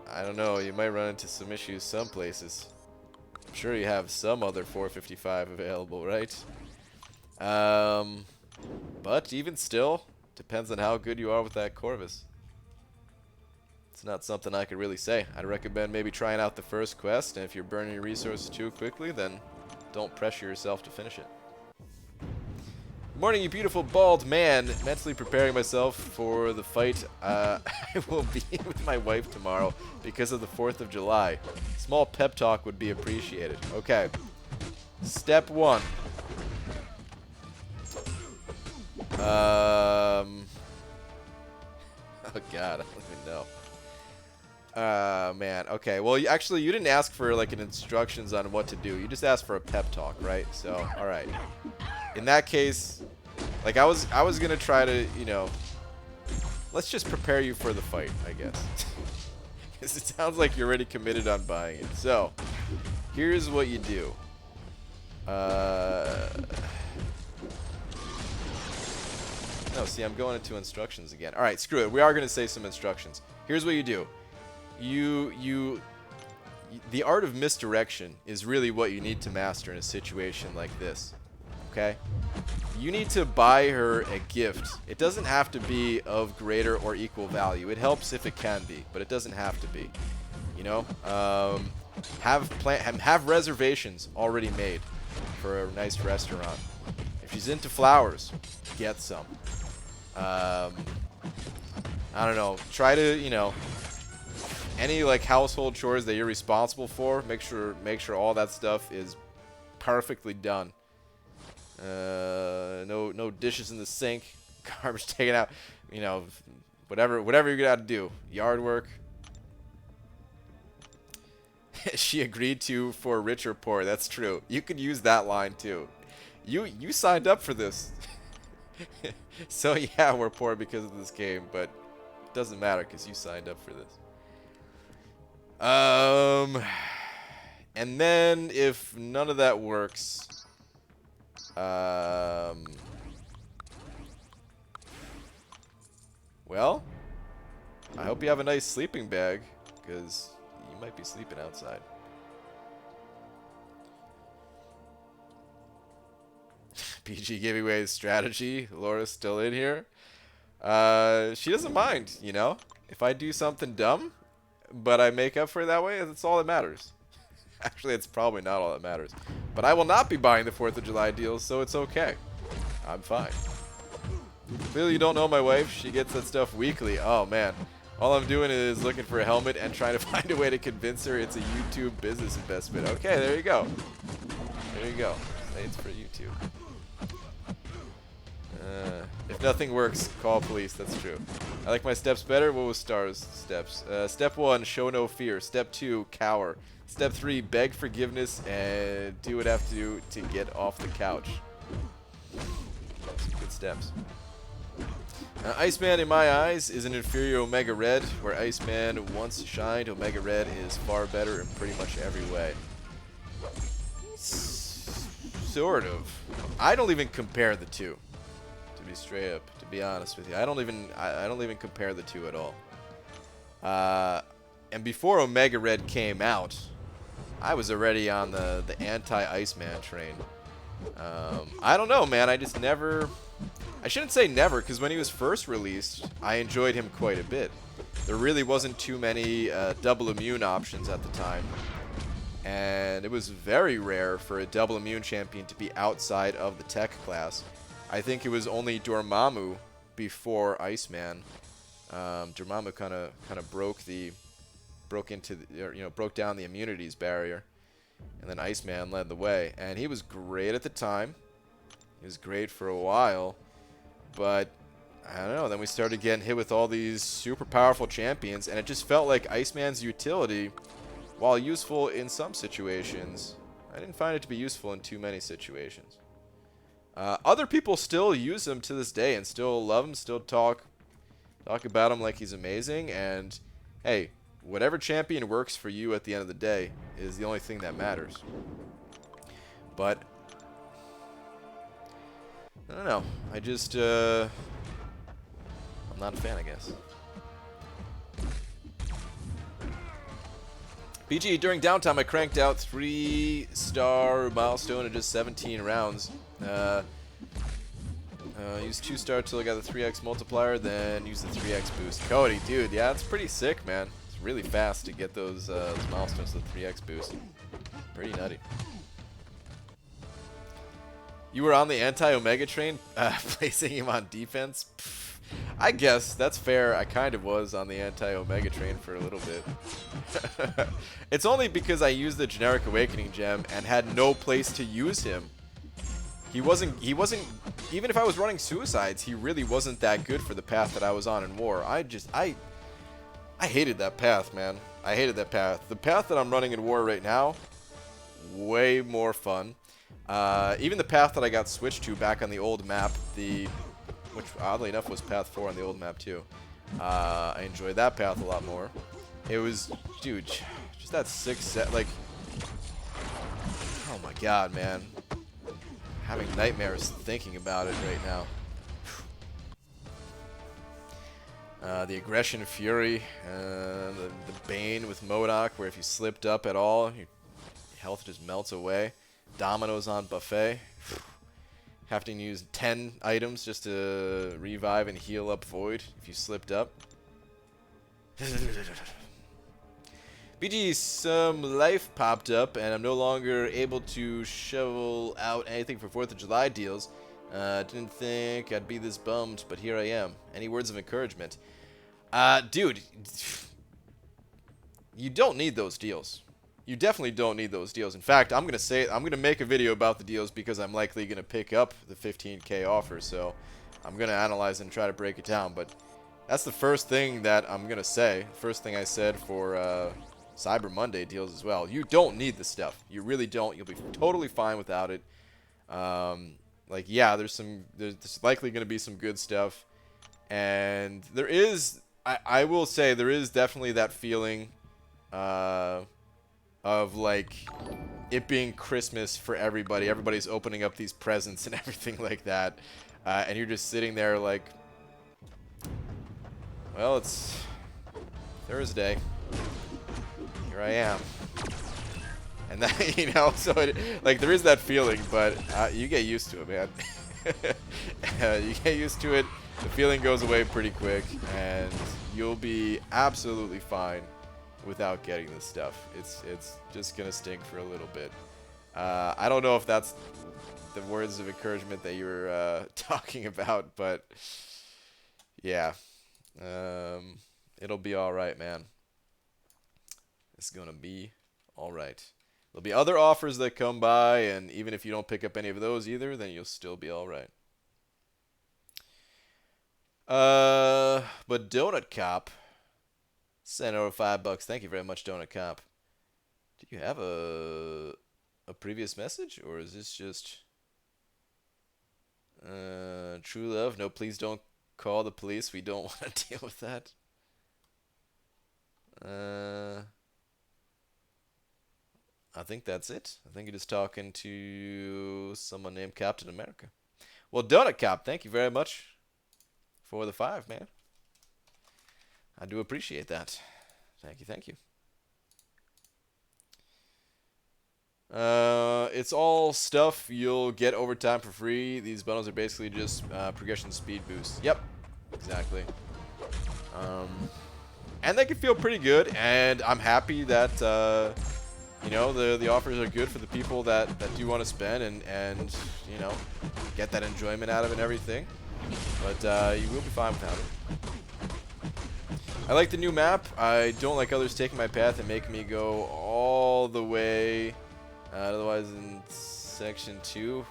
don't know. You might run into some issues some places. I'm sure you have some other 455 available, right? But even still, depends on how good you are with that Corvus. It's not something I could really say. I'd recommend maybe trying out the first quest, and if you're burning your resources too quickly, then don't pressure yourself to finish it. Good morning, you beautiful bald man. Mentally preparing myself for the fight I will be with my wife tomorrow because of the 4th of July. Small pep talk would be appreciated. Okay. Step 1. Oh god, I don't even know. Man, okay. Well, actually, you didn't ask for like an instructions on what to do. You just asked for a pep talk, right? So, all right. In that case, like I was gonna try to, you know, let's just prepare you for the fight, I guess. Because it sounds like you're already committed on buying it. So, here's what you do. No, see, I'm going into instructions again. All right, screw it. We are going to say some instructions. Here's what you do. The art of misdirection is really what you need to master in a situation like this. Okay? You need to buy her a gift. It doesn't have to be of greater or equal value. It helps if it can be, but it doesn't have to be. You know? Have reservations already made for a nice restaurant. If she's into flowers, get some. I don't know. Try to, you know, any like household chores that you're responsible for, make sure all that stuff is perfectly done. No dishes in the sink, garbage taken out, you know, whatever you got to do. Yard work. She agreed to for rich or poor. That's true. You could use that line too. You signed up for this. So yeah, we're poor because of this game, but it doesn't matter because you signed up for this. And then if none of that works, well, I hope you have a nice sleeping bag because you might be sleeping outside. PG gave away his strategy. Laura's still in here. She doesn't mind, you know. If I do something dumb, but I make up for it that way, that's all that matters. Actually, it's probably not all that matters. But I will not be buying the 4th of July deals, so it's okay. I'm fine. Clearly you don't know my wife. She gets that stuff weekly. Oh, man. All I'm doing is looking for a helmet and trying to find a way to convince her it's a YouTube business investment. Okay, there you go. There you go. It's for YouTube. If nothing works, call police. That's true. I like my steps better. What was Star's steps? Step 1, show no fear. Step 2, cower. Step 3, beg forgiveness and do what I have to do to get off the couch. Some good steps. Iceman, in my eyes, is an inferior Omega Red. Where Iceman once shined, Omega Red is far better in pretty much every way. Sort of. I don't even compare the two. To be straight up, to be honest with you, I don't even compare the two at all. And before Omega Red came out, I was already on the anti-Iceman train. I don't know, man. I just never... I shouldn't say never, because when he was first released, I enjoyed him quite a bit. There really wasn't too many double immune options at the time. And it was very rare for a double immune champion to be outside of the tech class. I think it was only Dormammu before Iceman. Dormammu kind of broke down the immunities barrier, and then Iceman led the way, and he was great at the time. He was great for a while, but I don't know. Then we started getting hit with all these super powerful champions, and it just felt like Iceman's utility, while useful in some situations, I didn't find it to be useful in too many situations. Other people still use him to this day and still love him, still talk about him like he's amazing. And hey, whatever champion works for you at the end of the day is the only thing that matters. But I don't know. I just I'm not a fan, I guess. BG, during downtime, I cranked out 3-star milestone in just 17 rounds. Used 2-star till I got the 3x multiplier, then used the 3x boost. Cody, dude, yeah, it's pretty sick, man. It's really fast to get those milestones with the 3x boost. Pretty nutty. You were on the anti-Omega train, placing him on defense? Pfft. I guess that's fair. I kind of was on the anti-Omega train for a little bit. It's only because I used the generic awakening gem and had no place to use him. He wasn't, even if I was running suicides, he really wasn't that good for the path that I was on in war. I hated that path, man. I hated that path. The path that I'm running in war right now, way more fun. Even the path that I got switched to back on the old map, which oddly enough was path 4 on the old map too. I enjoyed that path a lot more. It was, dude, just that 6-set, like, oh my god, man. Having nightmares thinking about it right now. The aggression fury, the bane with MODOK, where if you slipped up at all, your health just melts away. Domino's on buffet. Having to use 10 items just to revive and heal up Void if you slipped up. BG, some life popped up, and I'm no longer able to shovel out anything for 4th of July deals. Didn't think I'd be this bummed, but here I am. Any words of encouragement? Dude, you don't need those deals. You definitely don't need those deals. In fact, I'm gonna make a video about the deals because I'm likely gonna pick up the 15K offer. So I'm gonna analyze and try to break it down. But that's the first thing that I'm gonna say. First thing I said for Cyber Monday deals as well. You don't need the stuff. You really don't. You'll be totally fine without it. Like, yeah, there's likely gonna be some good stuff, and there is. I will say there is definitely that feeling. Of like it being Christmas for everybody. Everybody's opening up these presents and everything like that. And you're just sitting there like, well, it's Thursday. Here I am. And that, you know, so like there is that feeling, but you get used to it, man. You get used to it. The feeling goes away pretty quick, and you'll be absolutely fine without getting this stuff. It's just gonna stink for a little bit. I don't know if that's the words of encouragement that you were talking about, but yeah, it'll be all right, man. It's gonna be all right. There'll be other offers that come by, and even if you don't pick up any of those either, then you'll still be all right. But Donut Cop sent over $5. Thank you very much, Donut Cop. Do you have a previous message, or is this just true love? No, please don't call the police. We don't want to deal with that. I think that's it. I think you're just talking to someone named Captain America. Well, Donut Cop, thank you very much for the 5, man. I do appreciate that. Thank you, thank you. It's all stuff you'll get over time for free. These bundles are basically just progression speed boosts. Yep, exactly. And they can feel pretty good, and I'm happy that you know, the offers are good for the people that do want to spend and you know, get that enjoyment out of it and everything. But you will be fine without it. I like the new map. I don't like others taking my path and making me go all the way. Otherwise, in section 2,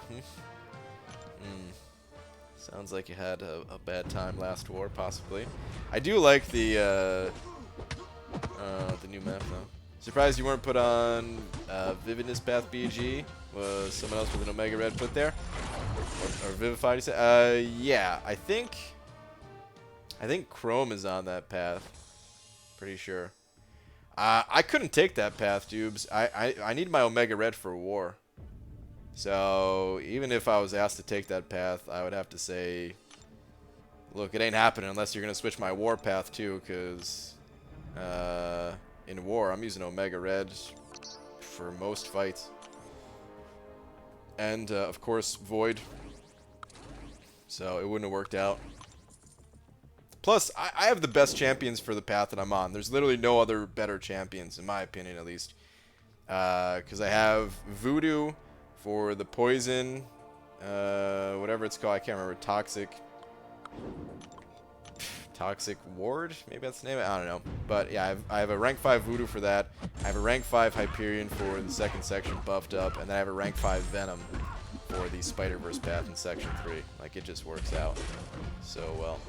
sounds like you had a bad time last war, possibly. I do like the new map though. Surprised you weren't put on Vividness Path BG. Was someone else with an Omega Red put there, or Vivified? You said? Yeah, I think Chrome is on that path. Pretty sure. I couldn't take that path, Dubes. I need my Omega Red for war. So even if I was asked to take that path, I would have to say, look, it ain't happening unless you're gonna switch my war path too, because in war I'm using Omega Red for most fights, and of course Void. So it wouldn't have worked out. Plus, I have the best champions for the path that I'm on. There's literally no other better champions, in my opinion, at least. Because I have Voodoo for the poison, whatever it's called. I can't remember. Toxic Ward? Maybe that's the name of it? I don't know. But yeah, I have a rank 5 Voodoo for that. I have a rank 5 Hyperion for the second section buffed up. And then I have a rank 5 Venom for the Spider-Verse path in section 3. Like, it just works out so well.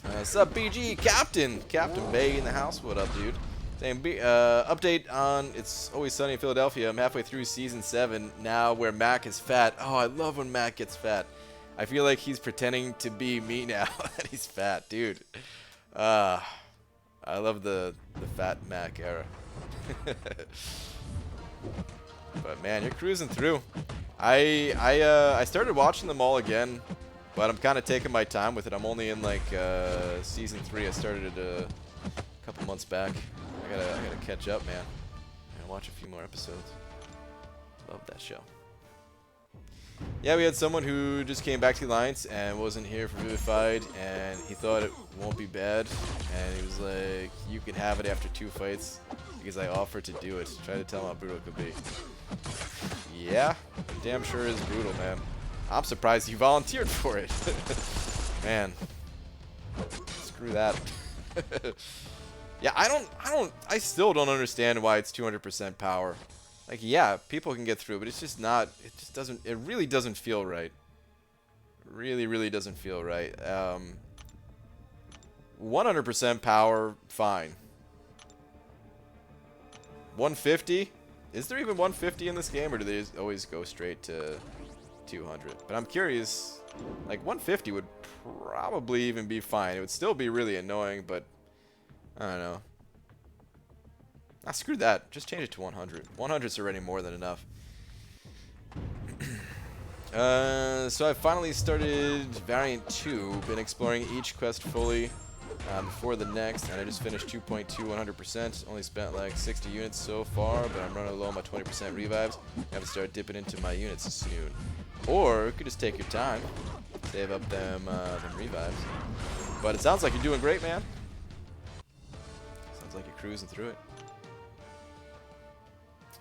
What's up, BG? Captain Bay in the house. What up, dude? Same update on It's Always Sunny in Philadelphia. I'm halfway through season 7 now, where Mac is fat. Oh, I love when Mac gets fat. I feel like he's pretending to be me now that he's fat, dude. I love the fat Mac era. But man, you're cruising through. I started watching them all again, but I'm kind of taking my time with it. I'm only in like season 3. I started it a couple months back. I gotta catch up, man. And watch a few more episodes. Love that show. Yeah, we had someone who just came back to the Alliance and wasn't here for Vivified, and he thought it won't be bad, and he was like, you can have it after 2 fights because I offered to do it. Try to tell him how brutal it could be. Yeah, damn sure is brutal, man. I'm surprised you volunteered for it. Man, screw that. Yeah, I still don't understand why it's 200% power. Like, yeah, people can get through, but it's just not, it really doesn't feel right. Really doesn't feel right. 100% power, fine. 150? Is there even 150 in this game, or do they just always go straight to 200? But I'm curious, like 150 would probably even be fine. It would still be really annoying, but I don't know. Ah, screw that. Just change it to 100. 100's already more than enough. So I finally started Variant 2. Been exploring each quest fully before the next, and I just finished 2.2 100%. Only spent like 60 units so far, but I'm running low on my 20% revives. I have to start dipping into my units soon. Or you could just take your time, save up them revives. But it sounds like you're doing great, man. Sounds like you're cruising through it.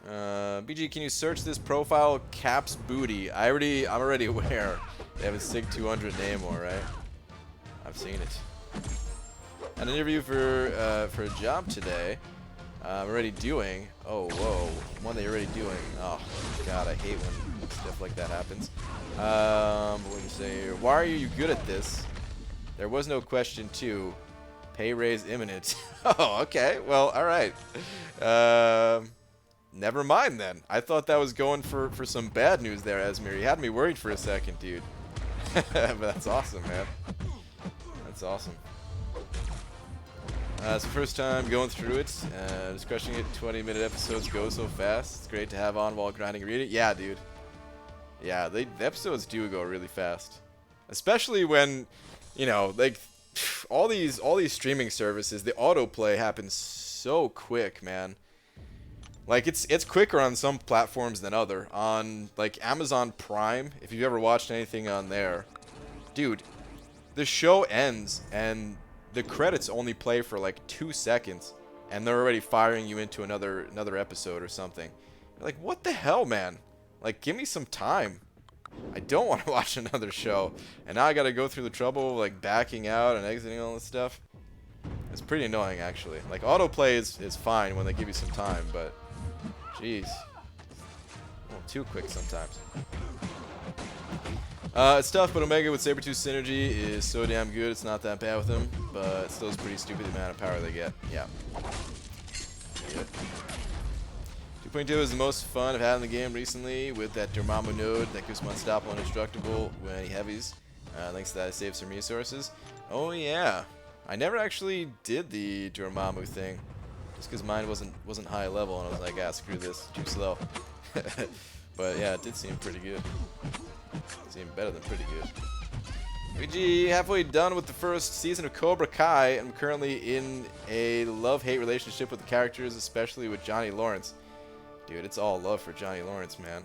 BG, can you search this profile? Caps Booty. I'm already aware. They have a SIG 200 Namor, right? I've seen it. An interview for a job today. I'm already doing. Oh, whoa. One that you're already doing. Oh, God, I hate when stuff like that happens. What do you say here? Why are you good at this? There was no question, too. Pay raise imminent. Oh, okay. Well, all right. Never mind then. I thought that was going for some bad news there, Esmir. You had me worried for a second, dude. But that's awesome, man. That's awesome. It's the first time going through it. Just crushing it. 20-minute episodes go so fast. It's great to have on while grinding and reading. Yeah, dude. Yeah, the episodes do go really fast. Especially when, you know, like, all these streaming services, the autoplay happens so quick, man. Like it's quicker on some platforms than other. On like Amazon Prime, if you've ever watched anything on there, dude, the show ends and the credits only play for like 2 seconds, and they're already firing you into another episode or something. You're like, what the hell, man? Like, give me some time. I don't want to watch another show, and now I got to go through the trouble of like backing out and exiting all this stuff. It's pretty annoying, actually. Like, autoplay is fine when they give you some time, but jeez, a little too quick sometimes. It's tough, but Omega with Sabretooth synergy is so damn good. It's not that bad with him, but still it's pretty stupid the amount of power they get. Yeah. 2.2 is the most fun I've had in the game recently with that Dormammu node that gives him unstoppable and indestructible when he heavies. Thanks to that I saved some resources. Oh yeah. I never actually did the Dormammu thing. Just because mine wasn't high level and I was like, ah, screw this, too slow. But yeah, it did seem pretty good. Seemed better than pretty good. VG, halfway done with the first season of Cobra Kai, and I'm currently in a love-hate relationship with the characters, especially with Johnny Lawrence. Dude, it's all love for Johnny Lawrence, man.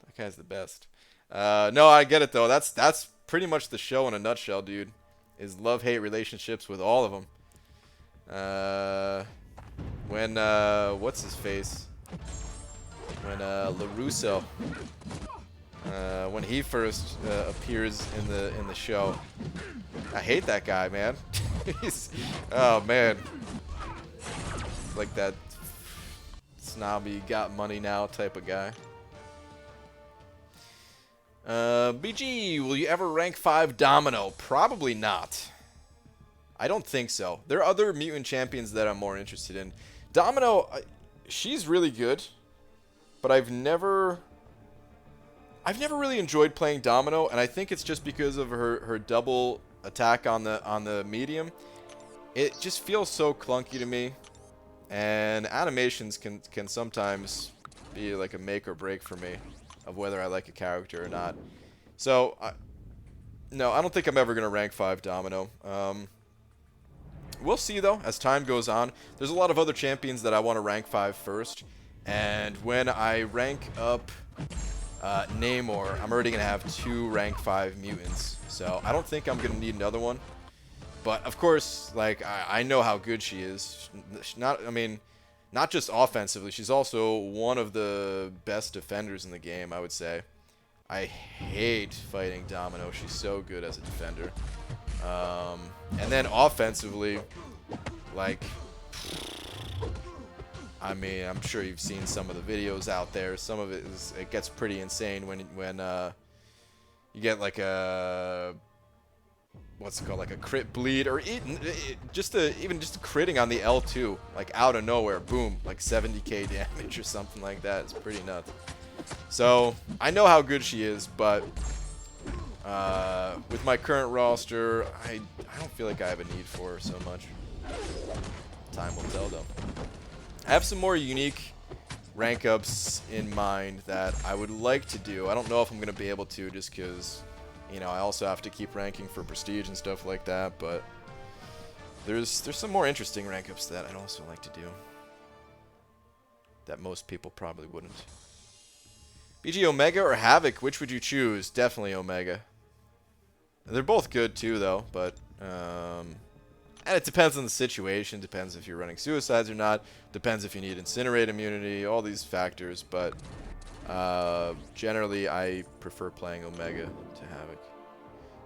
That guy's the best. No, I get it though. That's pretty much the show in a nutshell, dude. Is love-hate relationships with all of them. When what's his face? When LaRusso. When he first appears in the show, I hate that guy, man. Oh man, like that snobby, got money now type of guy. BG, will you ever rank 5 Domino? Probably not. I don't think so. There are other mutant champions that I'm more interested in. Domino, she's really good, but I've never really enjoyed playing Domino, and I think it's just because of her double attack on the medium. It just feels so clunky to me, and animations can sometimes be like a make or break for me of whether I like a character or not. So, no, I don't think I'm ever going to rank 5 Domino. We'll see, though, as time goes on. There's a lot of other champions that I want to rank 5 first, and when I rank up Namor, I'm already going to have 2 rank 5 mutants, so I don't think I'm going to need another one. But, of course, like, I know how good she is. Not just offensively, she's also one of the best defenders in the game, I would say. I hate fighting Domino. She's so good as a defender. And then offensively, like, I mean, I'm sure you've seen some of the videos out there. Some of it gets pretty insane when you get like a, what's it called, like a crit bleed, or even just critting on the L2, like out of nowhere, boom, like 70k damage or something like that. It's pretty nuts. So I know how good she is, but with my current roster, I don't feel like I have a need for her so much. Time will tell, though. I have some more unique rank ups in mind that I would like to do. I don't know if I'm going to be able to, just because, you know, I also have to keep ranking for prestige and stuff like that, but there's some more interesting rank ups that I'd also like to do that most people probably wouldn't. BG, Omega or Havok, which would you choose? Definitely Omega. They're both good too, though, but and it depends on the situation. Depends if you're running suicides or not. Depends if you need incinerate immunity. All these factors, but generally I prefer playing Omega to Havok.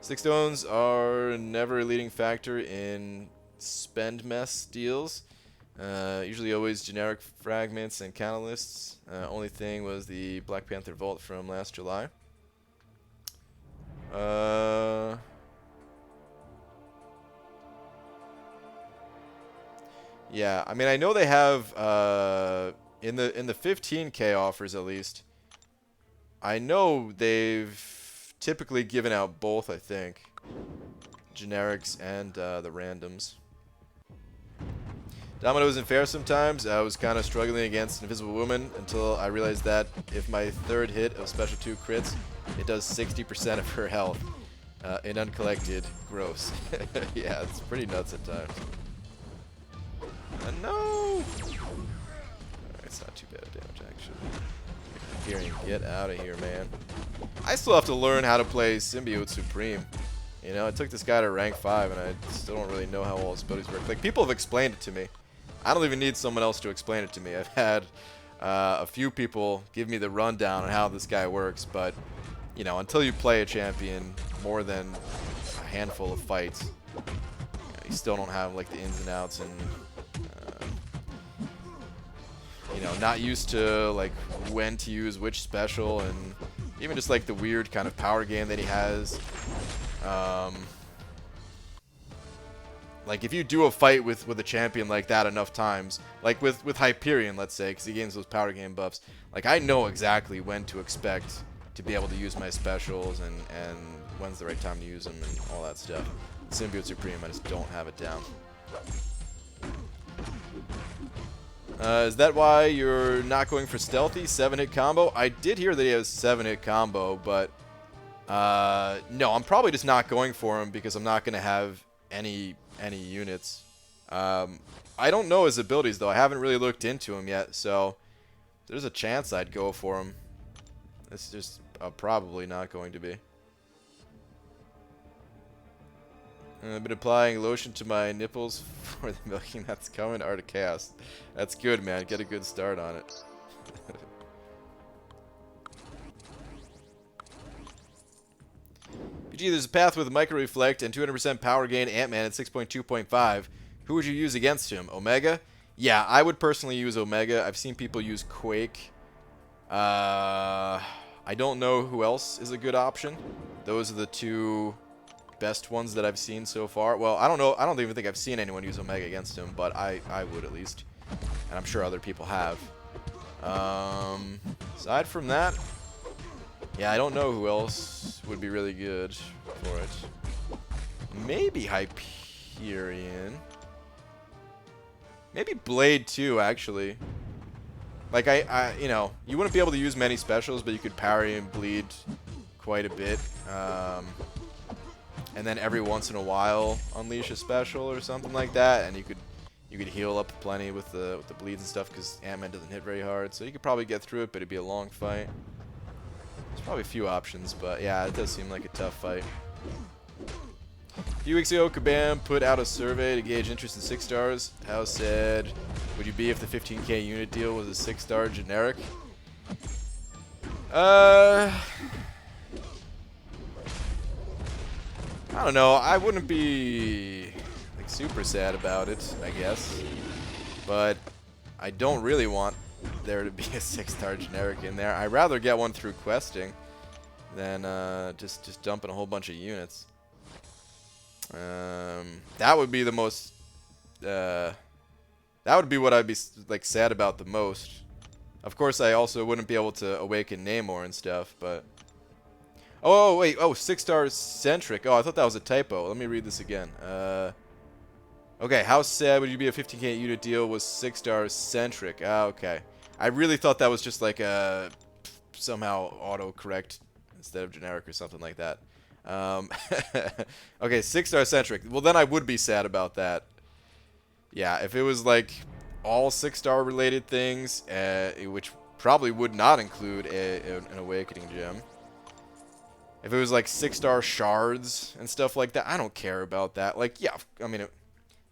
6 stones are never a leading factor in spend mess deals. Usually always generic fragments and catalysts. Only thing was the Black Panther Vault from last July. Yeah, I mean, I know they have in the 15K offers at least. I know they've typically given out both, I think, generics and the randoms. Domino isn't fair sometimes. I was kind of struggling against Invisible Woman until I realized that if my third hit of special 2 crits, it does 60% of her health. And uncollected. Gross. Yeah, it's pretty nuts at times. No! It's not too bad of damage, actually. Hyperion, get out of here, man. I still have to learn how to play Symbiote Supreme. You know, I took this guy to rank 5, and I still don't really know how all his abilities work. Like, people have explained it to me. I don't even need someone else to explain it to me. I've had a few people give me the rundown on how this guy works, but, you know, until you play a champion more than a handful of fights, you still don't have, like, the ins and outs and, you know, not used to, like, when to use which special and even just, like, the weird kind of power game that he has. Like, if you do a fight with a champion like that enough times, like with Hyperion, let's say, because he gains those power game buffs, like, I know exactly when to expect to be able to use my specials and when's the right time to use them and all that stuff. Symbiote Supreme, I just don't have it down. Is that why you're not going for stealthy 7-hit combo? I did hear that he has 7-hit combo, but no, I'm probably just not going for him because I'm not going to have any units. I don't know his abilities though. I haven't really looked into him yet, so there's a chance I'd go for him. It's just probably not going to be. I've been applying lotion to my nipples for the milking that's coming. Art of Chaos. That's good, man. Get a good start on it. BG, there's a path with Micro Reflect and 200% power gain Ant-Man at 6.2.5. Who would you use against him? Omega? Yeah, I would personally use Omega. I've seen people use Quake. I don't know who else is a good option. Those are the two best ones that I've seen so far. Well, I don't know. I don't even think I've seen anyone use Omega against him, but I would at least. And I'm sure other people have. Aside from that, yeah, I don't know who else would be really good for it. Maybe Hyperion. Maybe Blade too, actually. Like, you know, you wouldn't be able to use many specials, but you could parry and bleed quite a bit. And then every once in a while unleash a special or something like that, and you could heal up plenty with the bleeds and stuff because Ant-Man doesn't hit very hard, so you could probably get through it, but it'd be a long fight. There's probably a few options, but yeah, it does seem like a tough fight. A few weeks ago, Kabam put out a survey to gauge interest in 6 stars. How sad would you be if the 15k unit deal was a 6-star generic? I don't know. I wouldn't be like super sad about it, I guess. But I don't really want there to be a 6-star generic in there. I'd rather get one through questing than just dumping a whole bunch of units. That would be the most. That would be what I'd be like sad about the most. Of course, I also wouldn't be able to awaken Namor and stuff, but. Oh, wait. Oh, 6-star centric. Oh, I thought that was a typo. Let me read this again. Okay, how sad would you be if 15k unit deal was 6-star centric? Ah, okay. I really thought that was just like a somehow autocorrect instead of generic or something like that. Okay, 6-star centric. Well, then I would be sad about that. Yeah, if it was like all 6-star related things, which probably would not include an awakening gem. If it was like 6-star shards and stuff like that, I don't care about that. Like, yeah, I mean,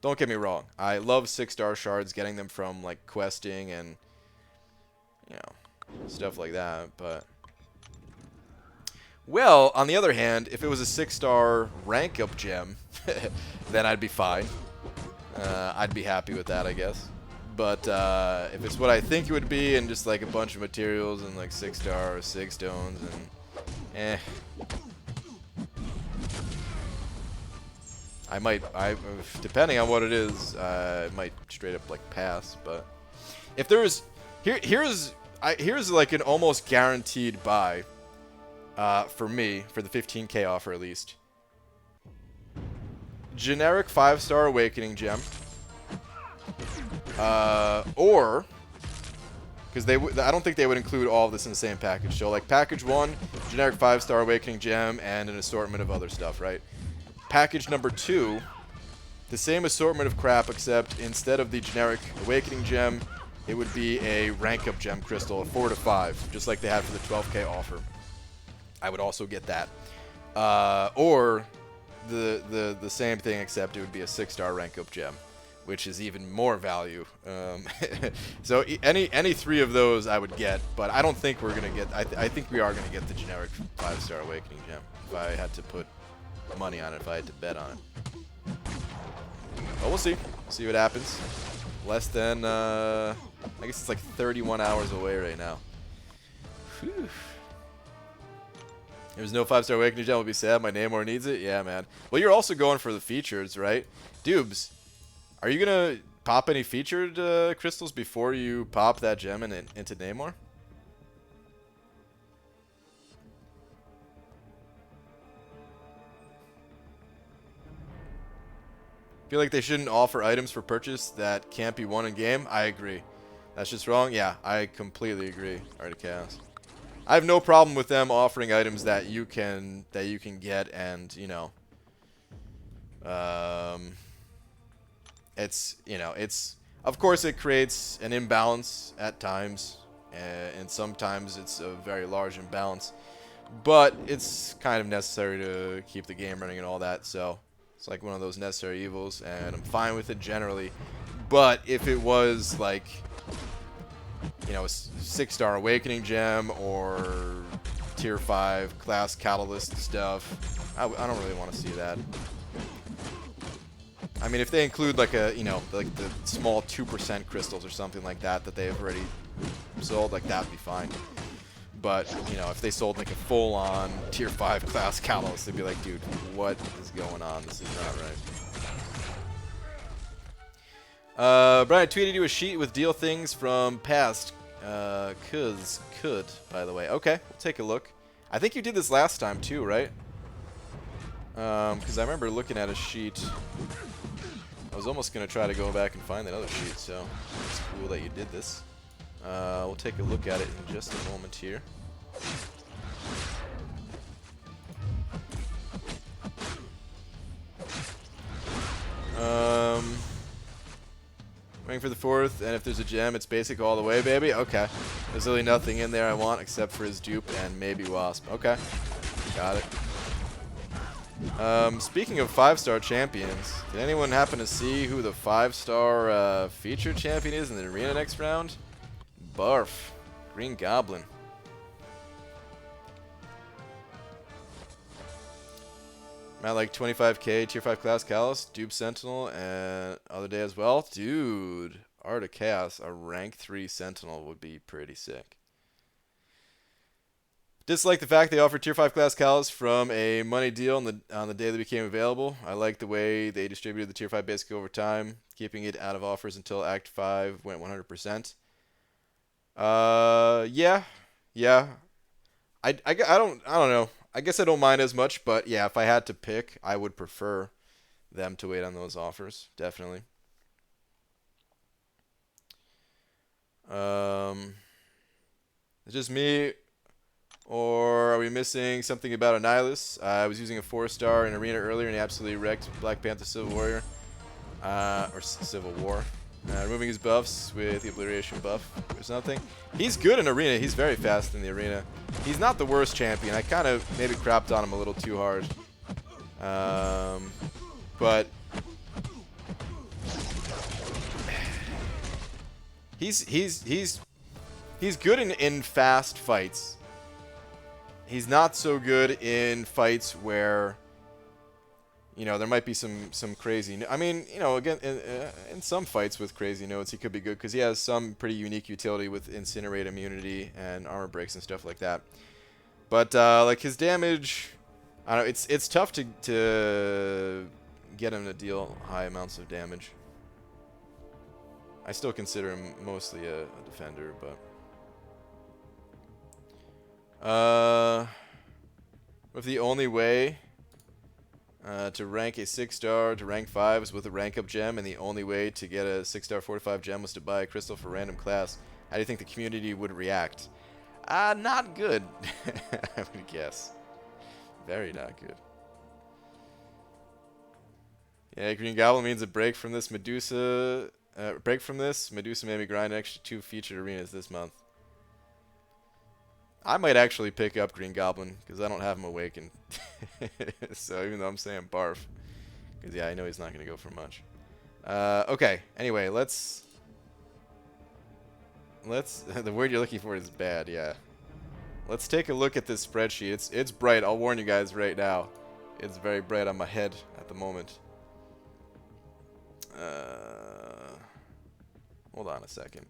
don't get me wrong. I love 6-star shards, getting them from like questing and, you know, stuff like that. But, well, on the other hand, if it was a 6-star rank up gem, then I'd be fine. I'd be happy with that, I guess. But if it's what I think it would be and just like a bunch of materials and like 6-star or 6 stones and I might, depending on what it is, I might straight up like pass. But if there's, here's like an almost guaranteed buy, for me, for the 15k offer at least. Generic 5-star awakening gem, or because I don't think they would include all of this in the same package. So like package 1, generic 5-star Awakening Gem and an assortment of other stuff, right? Package number 2, the same assortment of crap, except instead of the generic Awakening Gem, it would be a rank up gem crystal, a 4 to 5, just like they had for the 12K offer. I would also get that. Or the same thing, except it would be a 6-star rank up gem, which is even more value. So any 3 of those I would get, but I don't think we're gonna get. I think we are gonna get the generic 5-star Awakening Gem. If I had to put money on it, if I had to bet on it. But we'll see. See what happens. Less than I guess it's like 31 hours away right now. Whew. There's no 5-star Awakening Gem. Will be sad. My Namor needs it. Yeah, man. Well, you're also going for the features, right? Dubes, are you going to pop any featured crystals before you pop that gem into Namor? Feel like they shouldn't offer items for purchase that can't be won in game. I agree. That's just wrong. Yeah, I completely agree. Art of Chaos. I have no problem with them offering items that you can get, and you know, it's of course it creates an imbalance at times, and sometimes it's a very large imbalance, but it's kind of necessary to keep the game running and all that. So it's like one of those necessary evils, and I'm fine with it generally. But if it was like, you know, a 6-star Awakening Gem or Tier 5 class Catalyst stuff, I don't really want to see that. I mean, if they include like a, you know, like the small 2% crystals or something like that that they have already sold, like that'd be fine. But, you know, if they sold like a full-on Tier 5 class Catalyst, they'd be like, dude, what is going on? This is not right. Brian tweeted you a sheet with deal things from past. Could, by the way. Okay, we'll take a look. I think you did this last time too, right? Because I remember looking at a sheet. I was almost going to try to go back and find that other sheet, so it's cool that you did this. We'll take a look at it in just a moment here. Waiting for the 4th, and if there's a gem, it's basic all the way, baby. Okay. There's really nothing in there I want except for his dupe and maybe Wasp. Okay. Got it. Speaking of 5-star champions, did anyone happen to see who the 5-star featured champion is in the arena next round? Barf. Green Goblin. I'm at like 25k Tier 5 class Callus, Dupe Sentinel, and other day as well. Dude, Art of Chaos, a rank 3 Sentinel would be pretty sick. Dislike the fact they offered Tier 5 class Callus from a money deal on the day they became available. I like the way they distributed the Tier 5 basic over time, keeping it out of offers until Act 5 went 100%. Yeah. I don't know. I guess I don't mind as much, but yeah, if I had to pick, I would prefer them to wait on those offers, definitely. It's just me, or are we missing something about a Nihilus? I was using a 4-star in Arena earlier and he absolutely wrecked Black Panther Civil Warrior, or Civil War. Removing his buffs with the obliteration buff or something. He's good in Arena. He's very fast in the Arena. He's not the worst champion. I kind of maybe crapped on him a little too hard. But he's good in fast fights. He's not so good in fights where, you know, there might be some crazy. I mean, you know, again, in some fights with crazy nodes, he could be good because he has some pretty unique utility with incinerate immunity and armor breaks and stuff like that. But like his damage, I don't know. It's tough to get him to deal high amounts of damage. I still consider him mostly a defender, but if the only way to rank a 6-star to rank 5 is with a rank up gem, and the only way to get a 6-star 45 gem was to buy a crystal for random class, How do you think the community would react? Not good, I would guess. Very not good. Yeah, Green Goblin means a break from this Medusa. Medusa made me grind an extra 2 featured arenas this month. I might actually pick up Green Goblin because I don't have him awakened. So even though I'm saying barf, because yeah, I know he's not going to go for much. Okay. Anyway, let's. The word you're looking for is bad. Yeah. Let's take a look at this spreadsheet. It's bright. I'll warn you guys right now. It's very bright on my head at the moment. Hold on a second.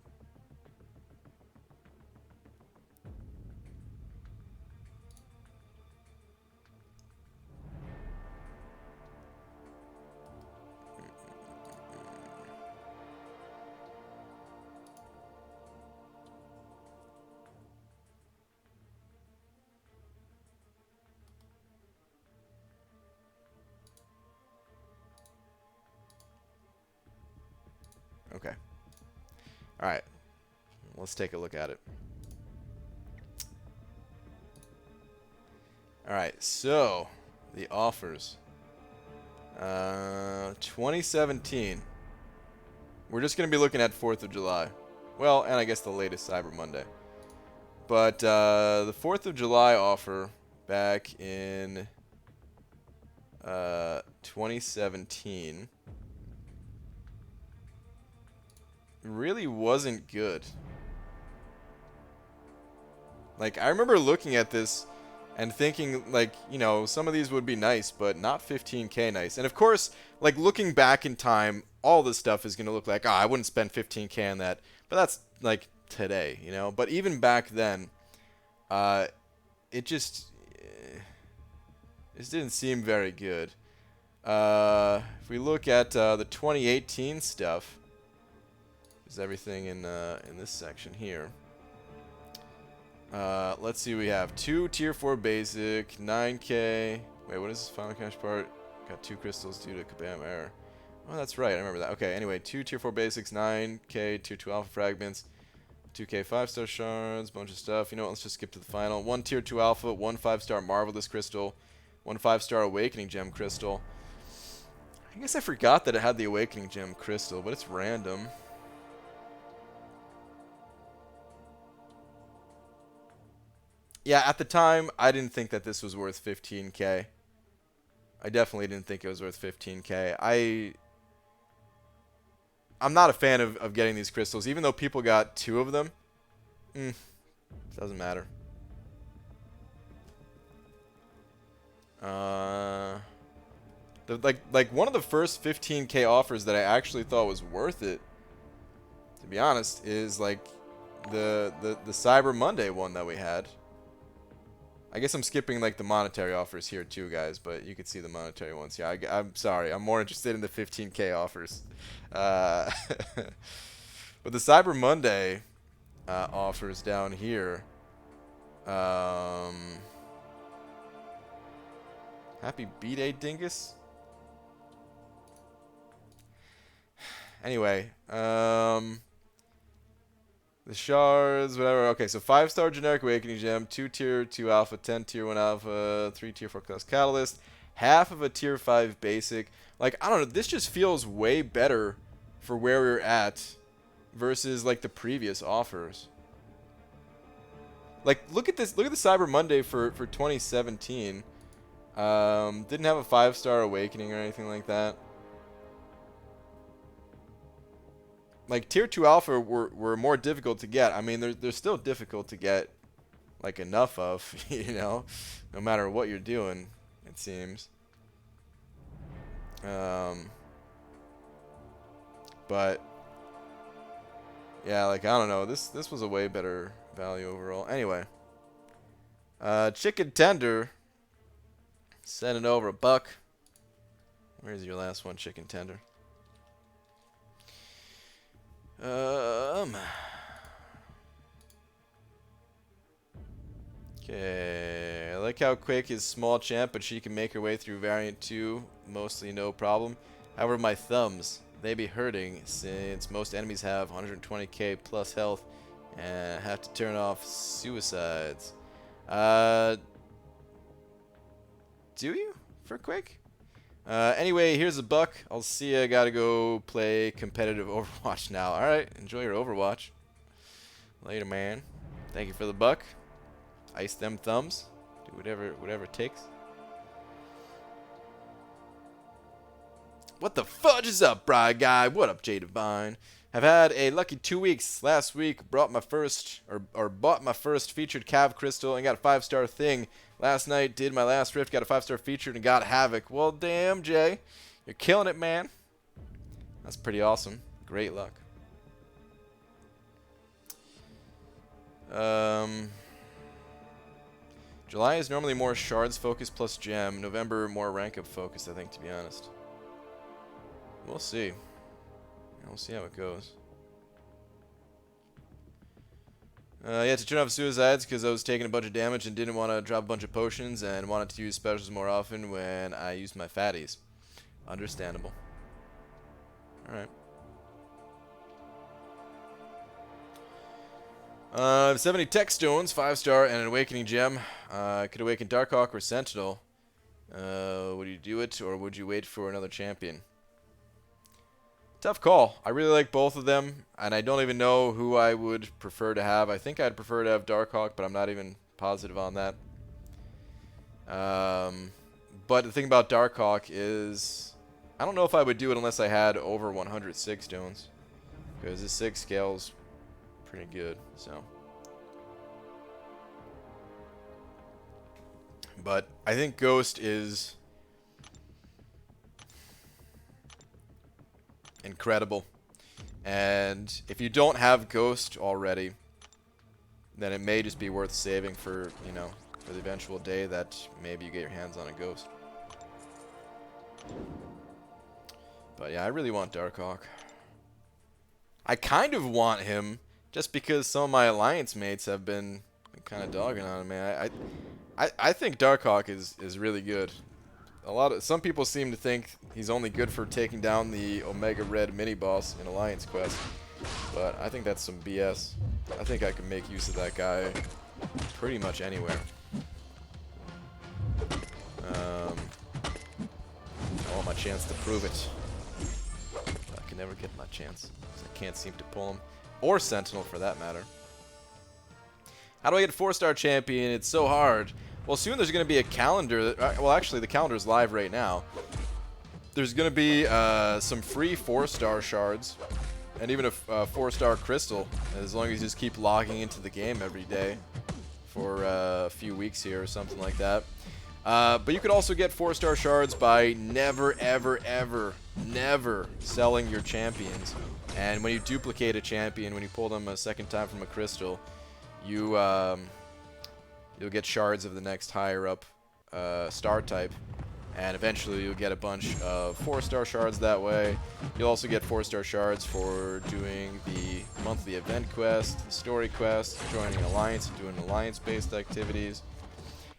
Okay. All right. Let's take a look at it. All right. So, the offers. 2017. We're just going to be looking at 4th of July. Well, and I guess the latest Cyber Monday. But the 4th of July offer back in 2017 really wasn't good. Like, I remember looking at this and thinking, like, you know, some of these would be nice, but not 15k nice. And of course, like, looking back in time, all this stuff is going to look like, I wouldn't spend 15k on that. But that's, like, today, you know? But even back then, it just didn't seem very good. If we look at the 2018 stuff, there's everything in this section here. Let's see, we have 2 tier 4 basic, 9k. Wait, what is this final cash part? Got 2 crystals due to Kabam error. Oh, that's right, I remember that. Okay, anyway, 2 tier 4 basics, 9k tier 2 alpha fragments, 2k 5-star shards, bunch of stuff. You know what, let's just skip to the final. 1 tier 2 alpha, 1 5-star marvelous crystal, 1 5-star awakening gem crystal. I guess I forgot that it had the awakening gem crystal, but it's random. Yeah, at the time, I didn't think that this was worth 15k. I definitely didn't think it was worth 15k. I'm not a fan of getting these crystals, even though people got 2 of them. Doesn't matter. Like one of the first 15k offers that I actually thought was worth it, to be honest, is like the Cyber Monday one that we had. I guess I'm skipping like the monetary offers here too, guys, but you can see the monetary ones. Yeah, I'm sorry. I'm more interested in the 15k offers. But the Cyber Monday offers down here. Happy B-Day, Dingus. Anyway, the shards, whatever. Okay, so 5-star generic awakening gem, 2 tier 2 alpha, 10 tier 1 alpha, 3 tier 4 class catalyst, half of a tier 5 basic. Like, I don't know, this just feels way better for where we're at versus like the previous offers. Like, look at this, look at the Cyber Monday for 2017. Didn't have a 5-star awakening or anything like that. Like, tier 2 alpha were more difficult to get. I mean, they're still difficult to get, like, enough of, you know, no matter what you're doing, it seems. But, yeah, like, I don't know. This was a way better value overall. Anyway. Chicken tender. Send it over $1. Where's your last one, chicken tender? Okay, I like how quick is small champ, but she can make her way through variant 2 mostly no problem. However, my thumbs, they be hurting since most enemies have 120k plus health And have to turn off suicides. Do you? For quick? Anyway, here's a buck. I'll see you. Gotta go play competitive Overwatch now. Alright, enjoy your Overwatch. Later, man. Thank you for the buck. Ice them thumbs. Do whatever it takes. What the fudge is up, Bride Guy? What up, J Divine? Have had a lucky 2 weeks. Last week bought my first featured Cav Crystal and got a 5-star thing. Last night did my last rift, got a 5-star featured and got Havok. Well, damn, Jay, you're killing it, man. That's pretty awesome. Great luck. July is normally more shards focused plus gem. November more rank up focused, I think, to be honest. We'll see. We'll see how it goes. Yeah, to turn off suicides because I was taking a bunch of damage and didn't want to drop a bunch of potions and wanted to use specials more often when I used my fatties. Understandable. Alright. 70 tech stones, 5-star, and an awakening gem. Could awaken Darkhawk or Sentinel. Would you do it or would you wait for another champion? Tough call. I really like both of them, and I don't even know who I would prefer to have. I think I'd prefer to have Darkhawk, but I'm not even positive on that. But the thing about Darkhawk is, I don't know if I would do it unless I had over 100 6 stones, because this 6 scale's pretty good. So, but I think Ghost is incredible, and if you don't have Ghost already, then it may just be worth saving for, you know, for the eventual day that maybe you get your hands on a Ghost. But yeah, I really want Darkhawk. I kind of want him just because some of my alliance mates have been kind of dogging on him, man. I think Darkhawk is really good. Some people seem to think he's only good for taking down the Omega Red mini boss in Alliance Quest, but I think that's some BS. I think I can make use of that guy pretty much anywhere. I want my chance to prove it. I can never get my chance because I can't seem to pull him, or Sentinel for that matter. How do I get 4-star champion? It's so hard. Well, soon there's going to be a calendar. Well, actually, the calendar's live right now. There's going to be some free 4-star shards, and even a 4-star crystal, as long as you just keep logging into the game every day for a few weeks here or something like that. But you could also get 4-star shards by never, ever, ever, never selling your champions. And when you duplicate a champion, when you pull them a second time from a crystal, you'll get shards of the next higher up star type, and eventually you'll get a bunch of 4-star shards that way. You'll also get 4-star shards for doing the monthly event quest, the story quest, joining an alliance, and doing alliance-based activities.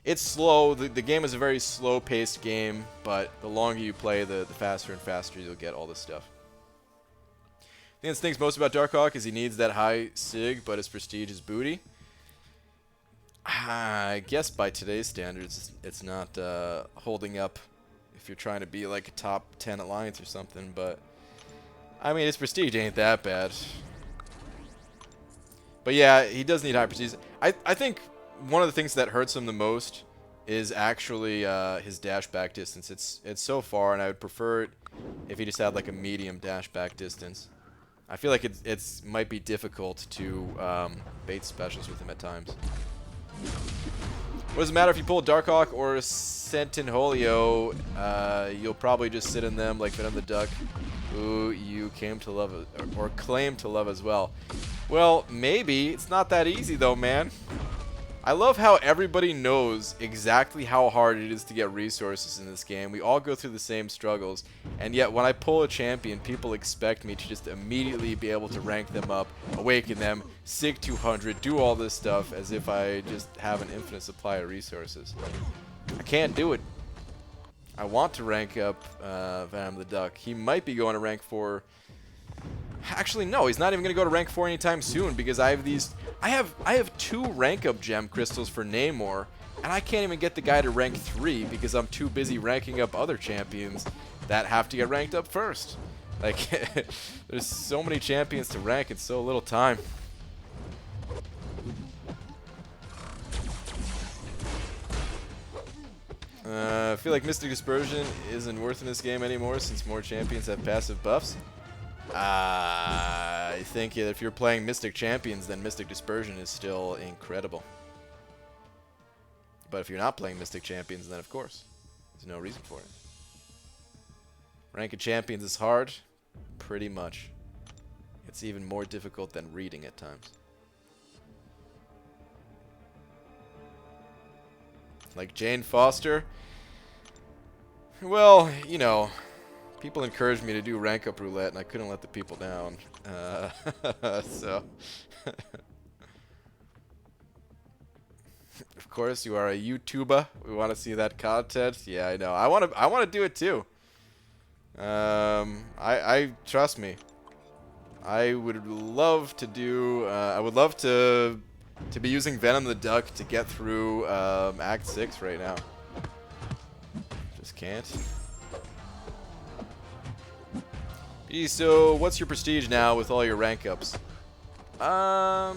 It's slow. The game is a very slow-paced game, but the longer you play, the faster and faster you'll get all this stuff. The thing that stinks most about Darkhawk is he needs that high sig, but his prestige is booty. I guess by today's standards, it's not holding up if you're trying to be like a top 10 alliance or something, but I mean, his prestige ain't that bad. But yeah, he does need high prestige. I think one of the things that hurts him the most is actually his dash back distance. It's so far, and I would prefer it if he just had like a medium dash back distance. I feel like it's might be difficult to bait specials with him at times. What does it matter if you pull Darkhawk or Sentinholio? You'll probably just sit in them like Venom the Duck, who you came to love or claim to love as well. Well, maybe. It's not that easy though, man. I love how everybody knows exactly how hard it is to get resources in this game. We all go through the same struggles, and yet when I pull a champion, people expect me to just immediately be able to rank them up, awaken them, sig 200, do all this stuff as if I just have an infinite supply of resources. I can't do it. I want to rank up Venom the Duck. He might be going to rank 4 Actually, no, he's not even going to go to rank 4 anytime soon because I have these... I have 2 rank up gem crystals for Namor, and I can't even get the guy to rank 3 because I'm too busy ranking up other champions that have to get ranked up first. Like, there's so many champions to rank in so little time. I feel like Mystic Dispersion isn't worth in this game anymore since more champions have passive buffs. I think if you're playing Mystic Champions, then Mystic Dispersion is still incredible. But if you're not playing Mystic Champions, then of course, there's no reason for it. Ranking Champions is hard, pretty much. It's even more difficult than reading at times. Like Jane Foster. Well, you know, people encouraged me to do rank up roulette, and I couldn't let the people down. So, of course, you are a YouTuber. We want to see that content. Yeah, I know. I want to do it too. I trust me. I would love to do. I would love to be using Venom the Duck to get through Act 6 right now. Just can't. So, what's your prestige now with all your rank ups? I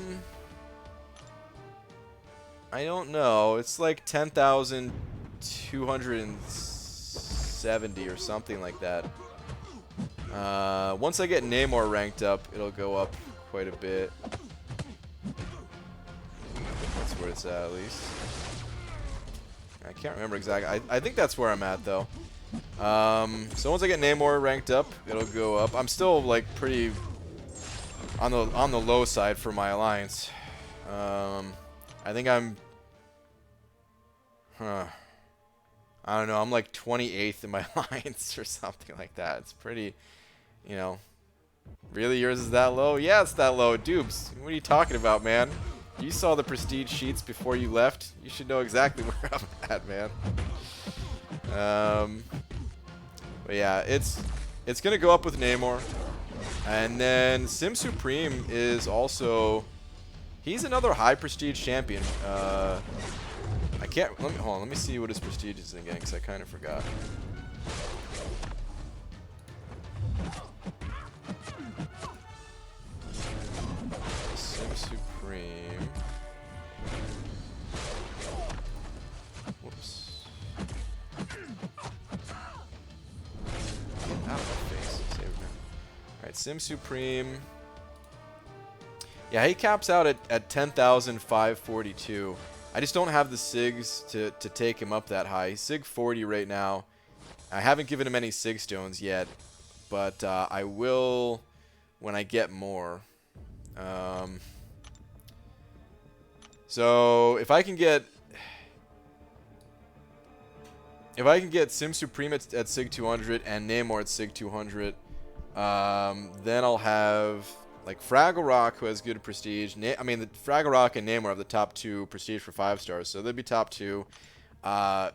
don't know. It's like 10,270 or something like that. Once I get Namor ranked up, it'll go up quite a bit. That's where it's at least. I can't remember exactly. I think that's where I'm at, though. So once I get Namor ranked up, it'll go up. I'm still like pretty on the low side for my alliance. I think I'm I don't know, I'm like 28th in my alliance or something like that. It's pretty, you know. Really, yours is that low? Yeah, it's that low. Dubes, what are you talking about, man? You saw the prestige sheets before you left. You should know exactly where I'm at, man. But yeah, it's gonna go up with Namor, and then Sim Supreme is also, he's another high prestige champion. I can't, hold on, let me see what his prestige is again, because I kind of forgot. Sim Supreme. Whoops. Get out of my face. Save it. Alright, Sim Supreme. Yeah, he caps out at 10,542. I just don't have the SIGs to take him up that high. He's SIG 40 right now. I haven't given him any SIG stones yet, but I will when I get more. So if I can get Sim Supreme at SIG 200 and Namor at SIG 200, then I'll have like Fraggle Rock, who has good prestige. I mean, the Fraggle Rock and Namor have the top 2 prestige for 5 stars, so they'll be top 2.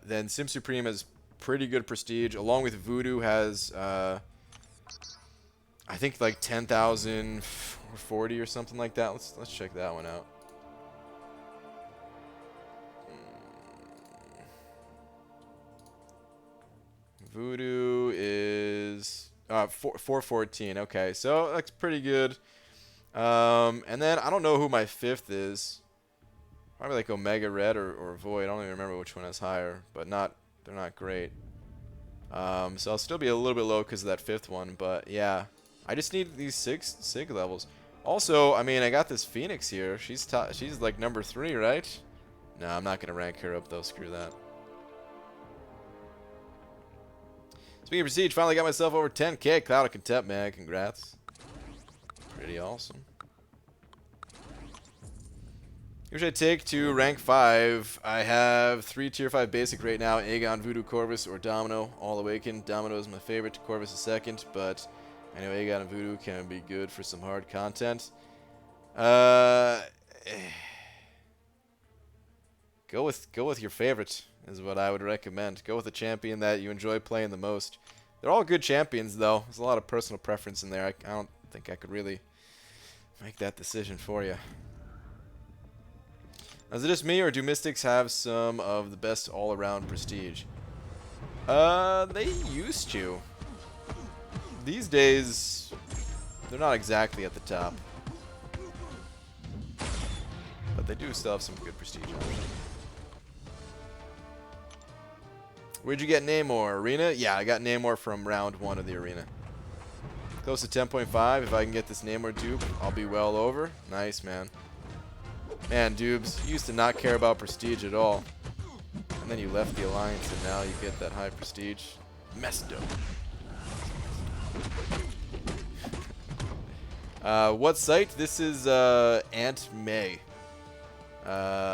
Then Sim Supreme has pretty good prestige, along with Voodoo has, I think like 10,040 or something like that. Let's check that one out. Voodoo is 414. Okay, so that's pretty good. And then I don't know who my 5th is. Probably like Omega Red or Void. I don't even remember which one is higher, but they're not great. So I'll still be a little bit low because of that 5th one, but yeah, I just need these SIG levels. Also, I mean, I got this Phoenix here. She's like number 3, right? No, I'm not gonna rank her up though. Screw that. Speaking of prestige, finally got myself over 10k. Cloud of Contempt, man. Congrats. Pretty awesome. Who should I take to rank 5? I have 3 tier 5 basic right now. Aegon, Voodoo, Corvus, or Domino. All Awakened. Domino is my favorite. Corvus is second, but I know Aegon and Voodoo can be good for some hard content. Go with your favorite is what I would recommend. Go with a champion that you enjoy playing the most. They're all good champions, though. There's a lot of personal preference in there. I don't think I could really make that decision for you. Is it just me, or do Mystics have some of the best all-around prestige? They used to. These days, they're not exactly at the top. But they do still have some good prestige options. Where'd you get Namor? Arena? Yeah, I got Namor from round 1 of the arena. Close to 10.5. If I can get this Namor dupe, I'll be well over. Nice, man. Man, Dubes, you used to not care about prestige at all. And then you left the Alliance, and now you get that high prestige. Messed up. What site? This is Auntm.ai.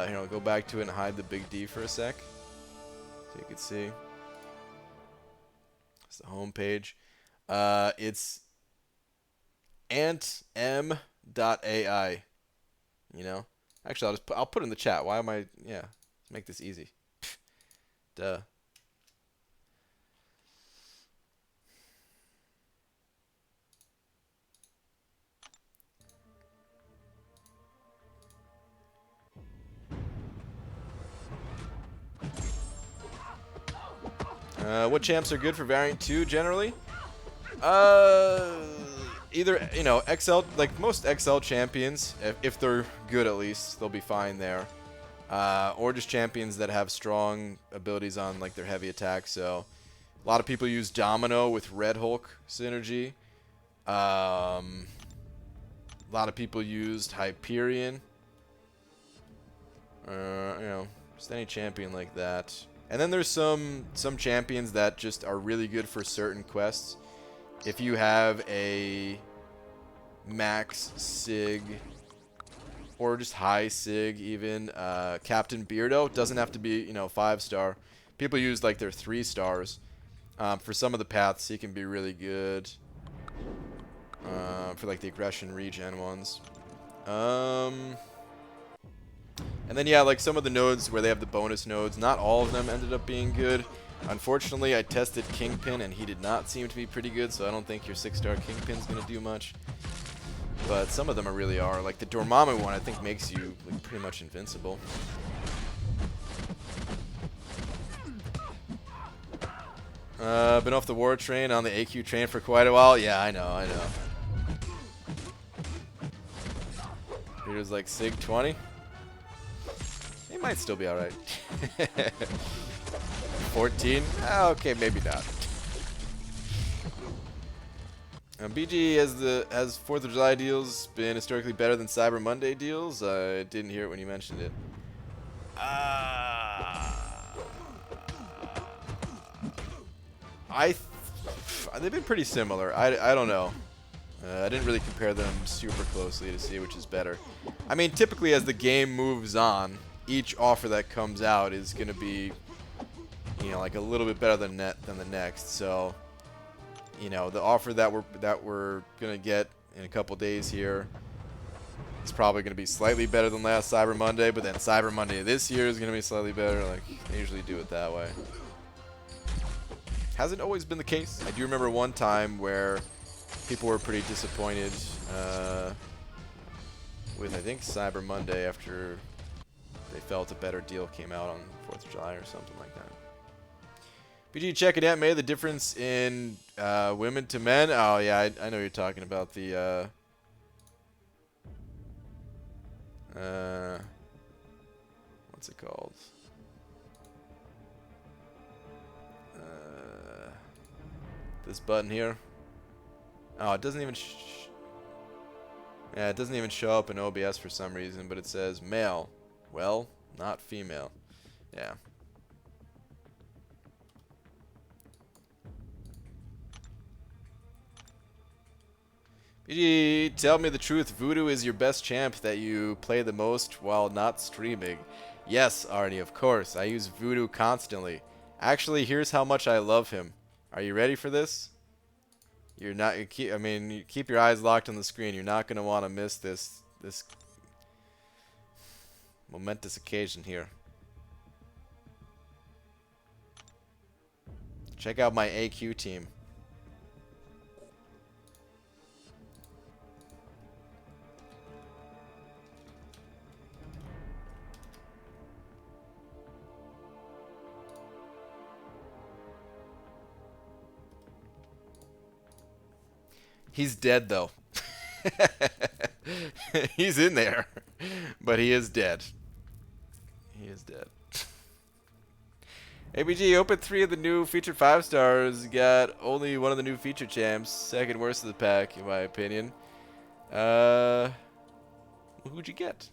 Here, I'll go back to it and hide the big D for a sec. So you can see. It's the home page. It's Auntm.ai. You know? Actually, I'll put it in the chat. Why am I... Yeah, let's make this easy. Duh. What champs are good for Variant 2 generally? Either, you know, XL, like most XL champions, if they're good at least, they'll be fine there. Or just champions that have strong abilities on like their heavy attack. So a lot of people use Domino with Red Hulk synergy. A lot of people used Hyperion. You know, just any champion like that. And then there's some champions that just are really good for certain quests. If you have a max Sig or just high Sig even, Captain Beardo doesn't have to be, you know, 5-star. People use like their 3 stars. For some of the paths, he can be really good. For like the aggression regen ones. And then, yeah, like some of the nodes where they have the bonus nodes, not all of them ended up being good. Unfortunately, I tested Kingpin, and he did not seem to be pretty good, so I don't think your 6-star Kingpin's going to do much. But some of them really are. Like the Dormammu one, I think, makes you like, pretty much invincible. Been off the war train on the AQ train for quite a while. Yeah, I know. Peter's like Sig 20. He might still be alright. 14? Okay, maybe not. BG has 4th of July deals been historically better than Cyber Monday deals? I didn't hear it when you mentioned it. They've been pretty similar. I don't know. I didn't really compare them super closely to see which is better. I mean, typically as the game moves on, each offer that comes out is going to be, you know, like a little bit better than the next. So, you know, the offer that we're going to get in a couple days here is probably going to be slightly better than last Cyber Monday, but then Cyber Monday this year is going to be slightly better. Like, they usually do it that way. Hasn't always been the case. I do remember one time where people were pretty disappointed with, I think, Cyber Monday after they felt a better deal came out on 4th of July or something like that. BG, check it out, May. The difference in women to men. Oh, yeah, I know you're talking about the... what's it called? This button here. Oh, it doesn't even... yeah, it doesn't even show up in OBS for some reason, but it says male. Well, not female. Yeah. BG, tell me the truth. Voodoo is your best champ that you play the most while not streaming. Yes, Arnie, of course. I use Voodoo constantly. Actually, here's how much I love him. Are you ready for this? You're not. You keep your eyes locked on the screen. You're not going to want to miss this momentous occasion here. Check out my AQ team. He's dead though. He's in there, but he is dead. He is dead. ABG opened 3 of the new featured 5 stars. Got only one of the new feature champs. Second worst of the pack, in my opinion. Who'd you get?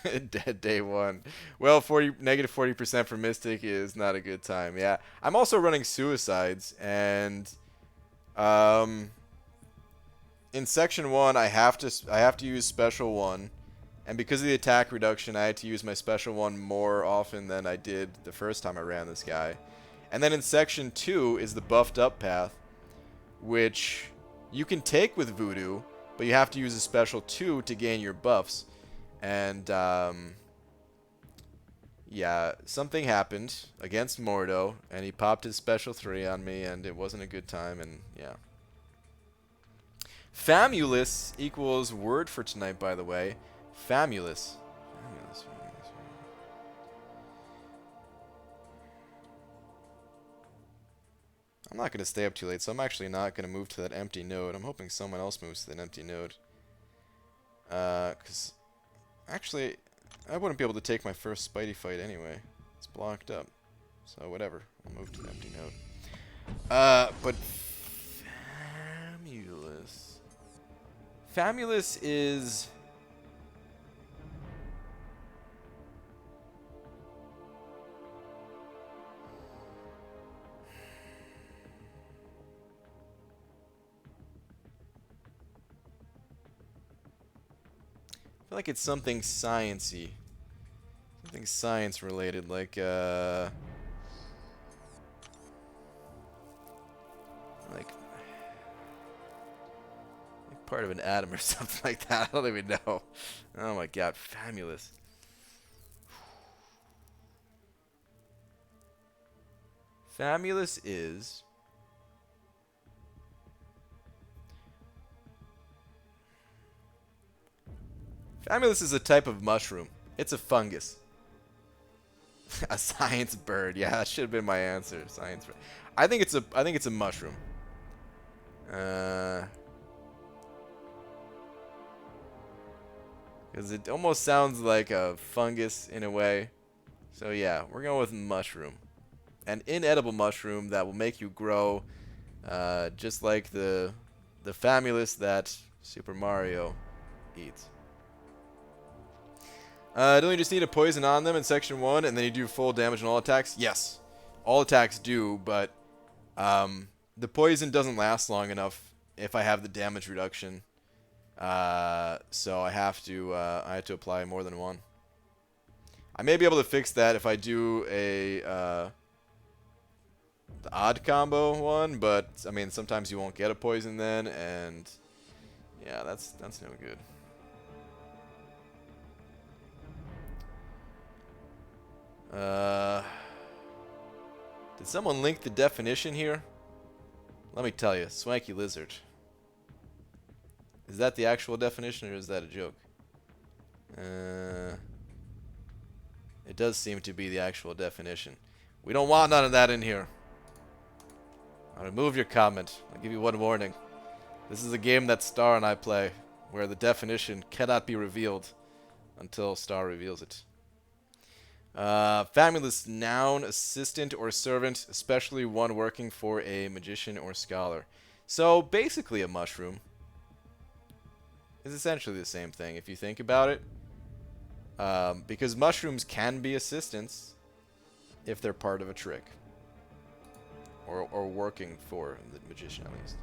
Dead day 1. Well, negative 40% for Mystic is not a good time. Yeah, I'm also running suicides, and in section 1, I have to use special 1. And because of the attack reduction, I had to use my special 1 more often than I did the first time I ran this guy. And then in section 2 is the buffed up path, which you can take with Voodoo, but you have to use a special 2 to gain your buffs. And yeah, something happened against Mordo, and he popped his special 3 on me, and it wasn't a good time, and yeah. Famulus equals word for tonight, by the way. Famulus. Famulus. I'm not going to stay up too late, so I'm actually not going to move to that empty node. I'm hoping someone else moves to that empty node. Because, actually, I wouldn't be able to take my first Spidey fight anyway. It's blocked up. So, whatever. I'll move to the empty node. But Famulus. Famulus is... I feel like it's something sciencey. Something science related, like part of an atom or something like that. I don't even know. Oh my god, Famulus. Famulus is... Famulus is a type of mushroom. It's a fungus. A science bird. Yeah, that should have been my answer. Science bird. I think it's a mushroom. Because it almost sounds like a fungus in a way. So yeah, we're going with mushroom. An inedible mushroom that will make you grow, just like the Famulus that Super Mario eats. Don't you just need a poison on them in section 1 and then you do full damage on all attacks? Yes. All attacks do, but the poison doesn't last long enough if I have the damage reduction. So I have to apply more than 1. I may be able to fix that if I do the odd combo one, but I mean sometimes you won't get a poison then, and yeah, that's no good. Did someone link the definition here? Let me tell you, swanky lizard. Is that the actual definition or is that a joke? It does seem to be the actual definition. We don't want none of that in here. I'll remove your comment. I'll give you one warning. This is a game that Star and I play, where the definition cannot be revealed until Star reveals it. Famulus, noun, assistant, or servant, especially one working for a magician or scholar. So, basically a mushroom. It's essentially the same thing if you think about it. Because mushrooms can be assistants if they're part of a trick. Or working for the magician, at least.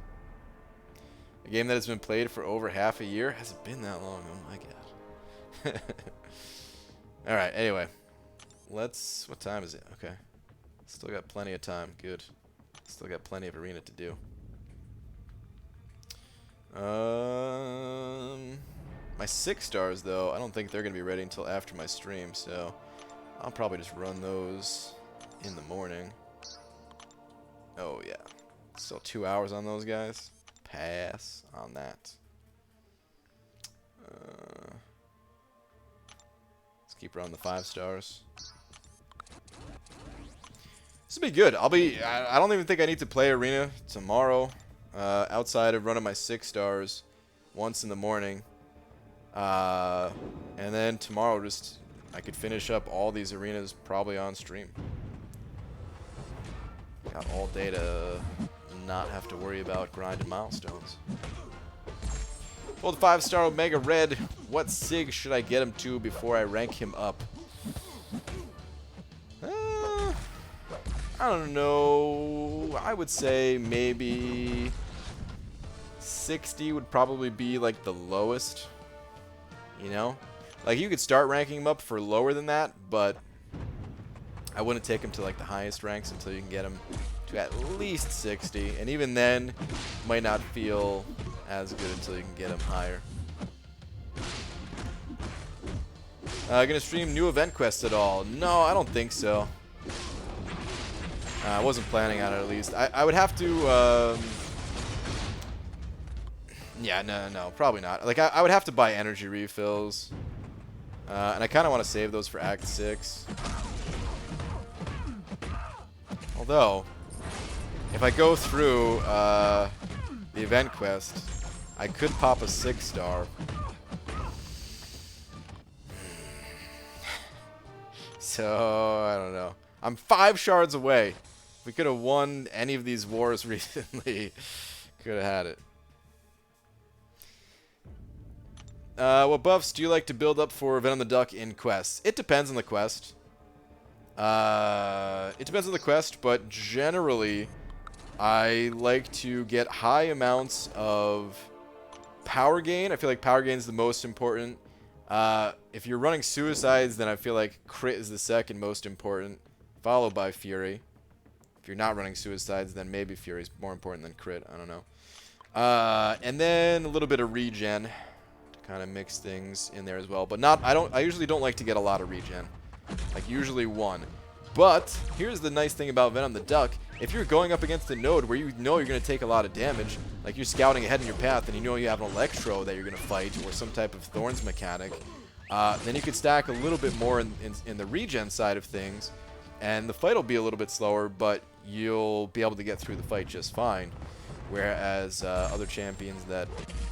A game that has been played for over half a year? Has it been that long? Oh my god. Alright, anyway. What time is it? Okay. Still got plenty of time. Good. Still got plenty of arena to do. My 6 stars, though, I don't think they're going to be ready until after my stream, so I'll probably just run those in the morning. Oh, yeah. Still 2 hours on those guys. Pass on that. Let's keep running the 5 stars. This will be good. I don't even think I need to play arena tomorrow. outside of running my 6 stars once in the morning. And then tomorrow I could finish up all these arenas probably on stream. Got all day to not have to worry about grinding milestones. Well, the 5-star Omega Red. What SIG should I get him to before I rank him up? I don't know. I would say maybe 60 would probably be like the lowest. You know? Like you could start ranking him up for lower than that, but I wouldn't take him to like the highest ranks until you can get him to at least 60. And even then, might not feel as good until you can get him higher. Gonna stream new event quests at all? No, I don't think so. I wasn't planning on it at least. I would have to, yeah, no, probably not. Like, I would have to buy energy refills. And I kind of want to save those for Act 6. Although, if I go through the event quest, I could pop a 6-star. So, I don't know. I'm 5 shards away. If we could have won any of these wars recently, could have had it. What buffs do you like to build up for Venom the Duck in quests? It depends on the quest. But generally, I like to get high amounts of power gain. I feel like power gain is the most important. If you're running suicides, then I feel like crit is the second most important, followed by fury. If you're not running suicides, then maybe fury is more important than crit. I don't know. And then a little bit of regen to kind of mix things in there as well. But not. I usually don't like to get a lot of regen. Like usually 1. But here's the nice thing about Venom the Duck. If you're going up against a node where you know you're going to take a lot of damage, like you're scouting ahead in your path and you know you have an Electro that you're going to fight or some type of Thorns mechanic, then you could stack a little bit more in the regen side of things, and the fight will be a little bit slower, but you'll be able to get through the fight just fine. Whereas other champions that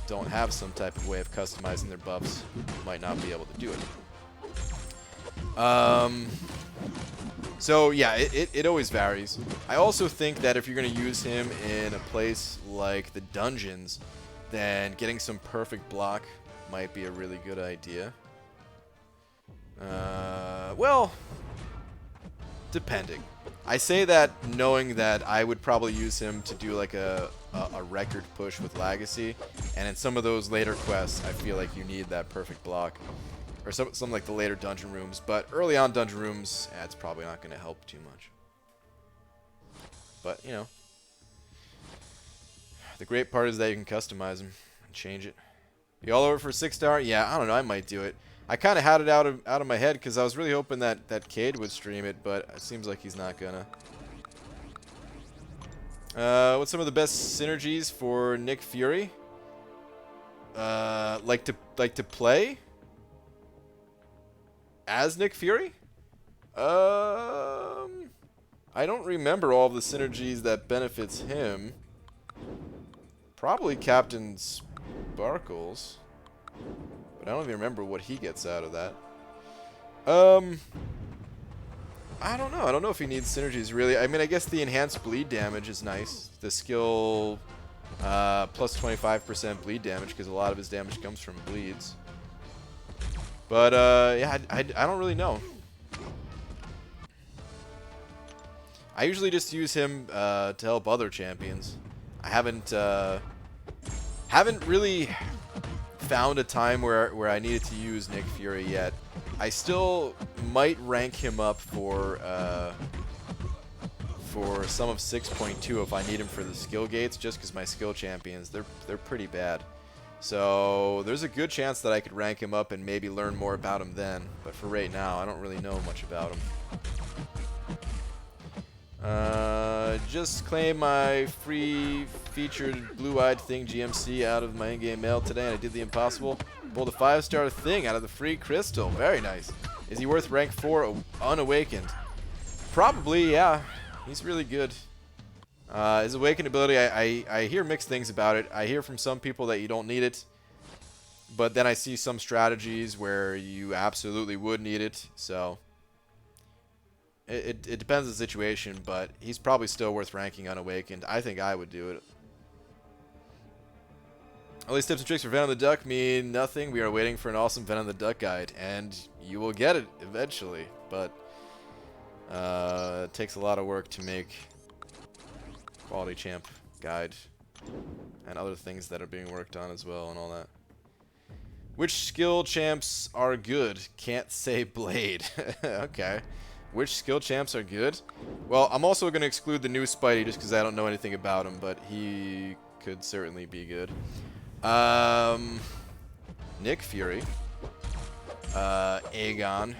don't have some type of way of customizing their buffs might not be able to do it. So yeah, it always varies. I also think that if you're going to use him in a place like the dungeons, then getting some perfect block might be a really good idea. Well, depending. I say that knowing that I would probably use him to do like a record push with Legacy, and in some of those later quests, I feel like you need that perfect block. Or some like the later dungeon rooms, but early on dungeon rooms, it's probably not going to help too much. But, you know, the great part is that you can customize them and change it. Be all over for 6-star? Yeah, I don't know, I might do it. I kind of had it out of my head because I was really hoping that Cade would stream it, but it seems like he's not gonna. What's some of the best synergies for Nick Fury? Like to play as Nick Fury? I don't remember all of the synergies that benefits him. Probably Captain Sparkles. But I don't even remember what he gets out of that. I don't know. I don't know if he needs synergies, really. I mean, I guess the enhanced bleed damage is nice. The skill plus 25% bleed damage, because a lot of his damage comes from bleeds. But, yeah, I don't really know. I usually just use him to help other champions. I haven't really found a time where I needed to use Nick Fury yet. I still might rank him up for some of 6.2 if I need him for the skill gates, just because my skill champions, they're pretty bad. So there's a good chance that I could rank him up and maybe learn more about him then. But for right now, I don't really know much about him. Just claim my free featured blue-eyed thing GMC out of my in-game mail today, and I did the impossible. Pulled a 5-star thing out of the free crystal. Very nice. Is he worth rank 4 unawakened? Probably, yeah. He's really good. His Awakened ability, I hear mixed things about it. I hear from some people that you don't need it. But then I see some strategies where you absolutely would need it. So it depends on the situation, but he's probably still worth ranking Unawakened. I think I would do it. All these tips and tricks for Venom the Duck mean nothing. We are waiting for an awesome Venom the Duck guide, and you will get it eventually. But it takes a lot of work to make quality champ guide and other things that are being worked on as well and all that. Which skill champs are good? Can't say Blade. Okay. Which skill champs are good? Well, I'm also going to exclude the new Spidey just because I don't know anything about him, but he could certainly be good. Nick Fury. Aegon.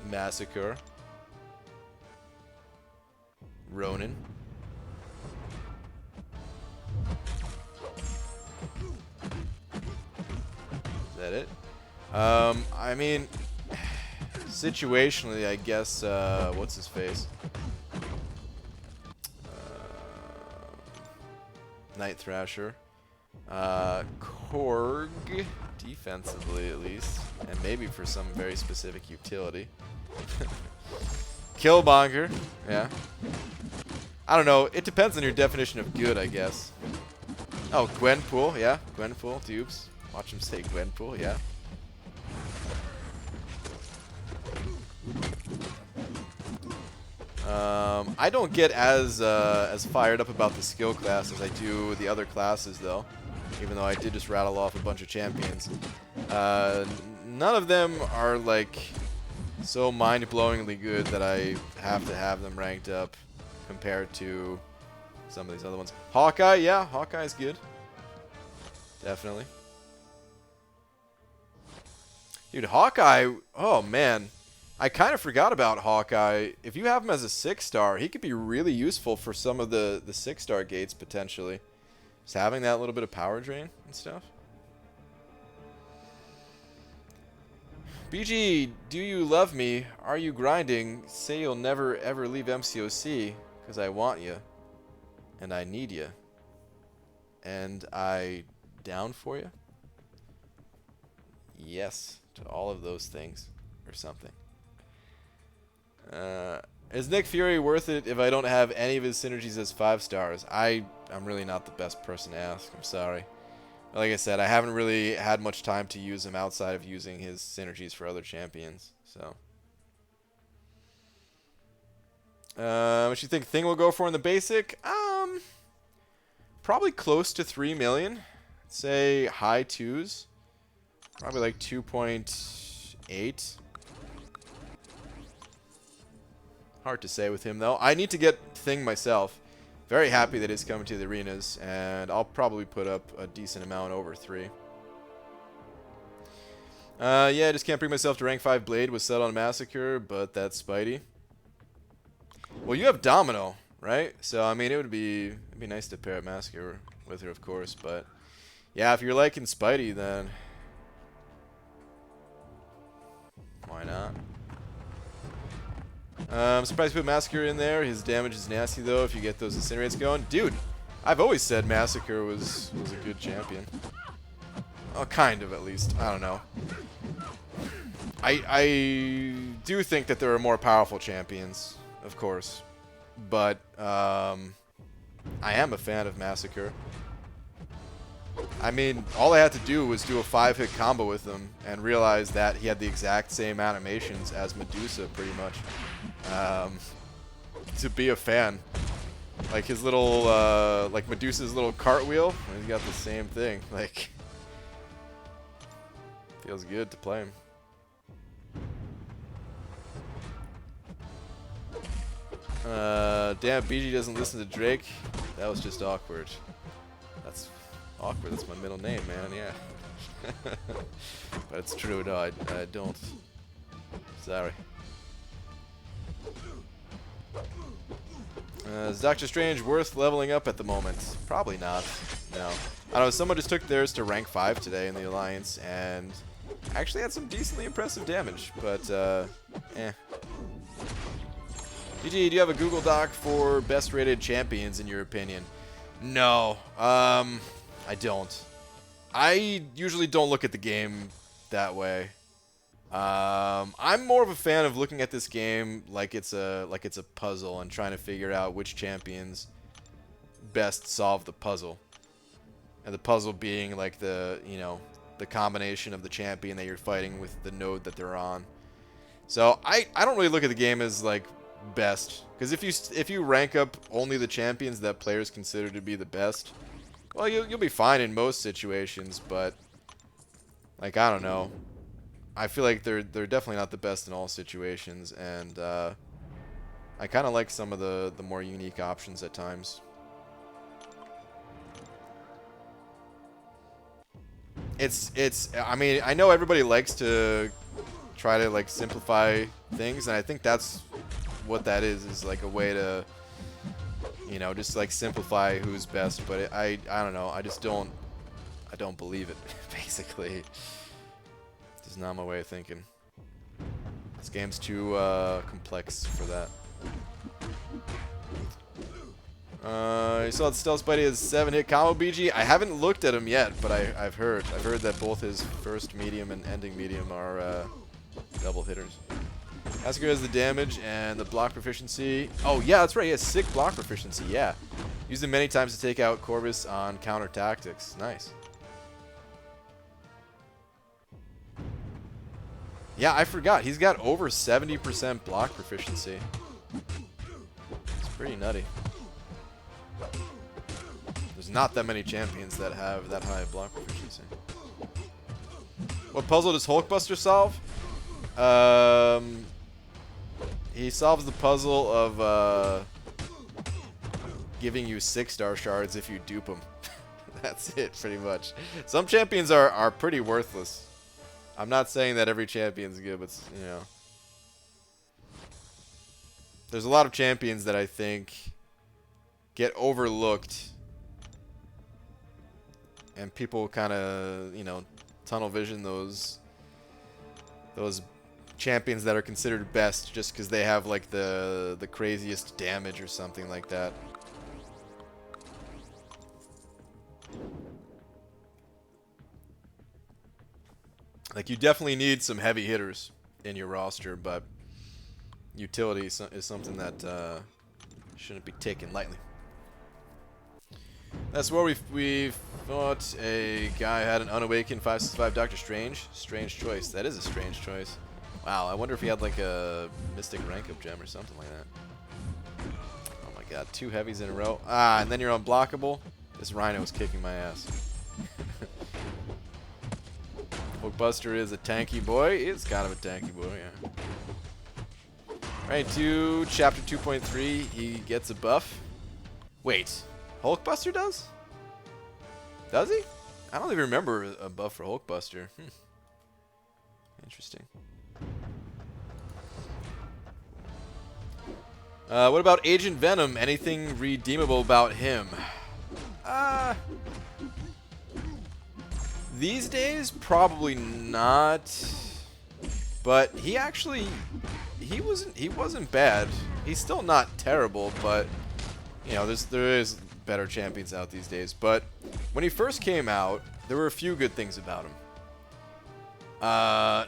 Massacre. Ronin. Is that it? I mean, situationally, I guess, what's his face? Night Thrasher. Korg, defensively at least, and maybe for some very specific utility. Killmonger, yeah. I don't know, it depends on your definition of good, I guess. Oh, Gwenpool, yeah, Gwenpool, dupes. Watch him say Gwenpool, yeah. I don't get as fired up about the skill class as I do the other classes, though. Even though I did just rattle off a bunch of champions. None of them are, like, so mind-blowingly good that I have to have them ranked up compared to some of these other ones. Hawkeye, yeah, Hawkeye's good. Definitely. Dude, Hawkeye, oh man. I kind of forgot about Hawkeye. If you have him as a 6-star, he could be really useful for some of the 6-star gates, potentially. Just having that little bit of power drain and stuff. BG, do you love me? Are you grinding? Say you'll never ever leave MCOC, because I want you. And I need you. And I down for you? Yes, to all of those things, or something. Is Nick Fury worth it if I don't have any of his synergies as 5 stars? I'm really not the best person to ask. I'm sorry. Like I said, I haven't really had much time to use him outside of using his synergies for other champions. So, what you think Thing will go for in the basic? Probably close to 3 million. Say high 2s. Probably like 2.8. Hard to say with him, though. I need to get Thing myself. Very happy that he's coming to the arenas, and I'll probably put up a decent amount over 3. Yeah, I just can't bring myself to rank 5 Blade with set on Massacre, but that's Spidey. Well, you have Domino, right? So, I mean, it'd be nice to pair up Massacre with her, of course, but yeah, if you're liking Spidey, then why not? I'm surprised you put Massacre in there. His damage is nasty, though, if you get those incinerates going. Dude, I've always said Massacre was a good champion. Well, kind of, at least. I don't know. I do think that there are more powerful champions, of course. But, I am a fan of Massacre. I mean, all I had to do was do a 5-hit combo with him and realize that he had the exact same animations as Medusa, pretty much. To be a fan. Like his little, like Medusa's little cartwheel, he's got the same thing. Like, feels good to play him. Damn, BG doesn't listen to Drake. That was just awkward. That's awkward. That's my middle name, man. Yeah. But it's true. No, I don't. Sorry. Is Doctor Strange worth leveling up at the moment? Probably not. No. I don't know. Someone just took theirs to rank 5 today in the Alliance, and Actually had some decently impressive damage, but eh. GG, do you have a Google Doc for best rated champions in your opinion? No, I don't. I usually don't look at the game that way. I'm more of a fan of looking at this game like it's a puzzle and trying to figure out which champions best solve the puzzle. And the puzzle being like the combination of the champion that you're fighting with the node that they're on. So I don't really look at the game as like best, because if you rank up only the champions that players consider to be the best, well, you'll be fine in most situations, but like, I don't know. I feel like they're definitely not the best in all situations, and I kind of like some of the more unique options at times. I mean, I know everybody likes to try to like simplify things, and I think that's what that is like a way to, just like simplify who's best, but I don't know, I don't believe it, basically. This is not my way of thinking. This game's too complex for that. You saw that Stealth Spidey has 7-hit combo BG. I haven't looked at him yet, but I've heard that both his first medium and ending medium are double hitters. Massacre has the damage and the block proficiency. Oh yeah, that's right. He has sick block proficiency. Yeah, used him many times to take out Corvus on counter tactics. Nice. Yeah, I forgot. He's got over 70% block proficiency. It's pretty nutty. There's not that many champions that have that high block proficiency. What puzzle does Hulkbuster solve? He solves the puzzle of giving you 6-star shards if you dupe him. That's it, pretty much. Some champions are pretty worthless. I'm not saying that every champion's good, but, there's a lot of champions that I think get overlooked, and people kind of, tunnel vision those champions that are considered best just because they have like the craziest damage or something like that. Like, you definitely need some heavy hitters in your roster, but utility is something that shouldn't be taken lightly. That's where we thought a guy had an unawakened 565 Doctor Strange. Strange choice. That is a strange choice. Wow, I wonder if he had like a Mystic rank up gem or something like that. Oh my god, 2 heavies in a row. Ah, and then you're unblockable. This Rhino is kicking my ass. Hulkbuster is a tanky boy. He is kind of a tanky boy, yeah. Right, to Chapter 2.3, he gets a buff. Wait, Hulkbuster does? Does he? I don't even remember a buff for Hulkbuster. Interesting. What about Agent Venom? Anything redeemable about him? These days, probably not. But he wasn't bad. He's still not terrible, but there is better champions out these days. But when he first came out, there were a few good things about him.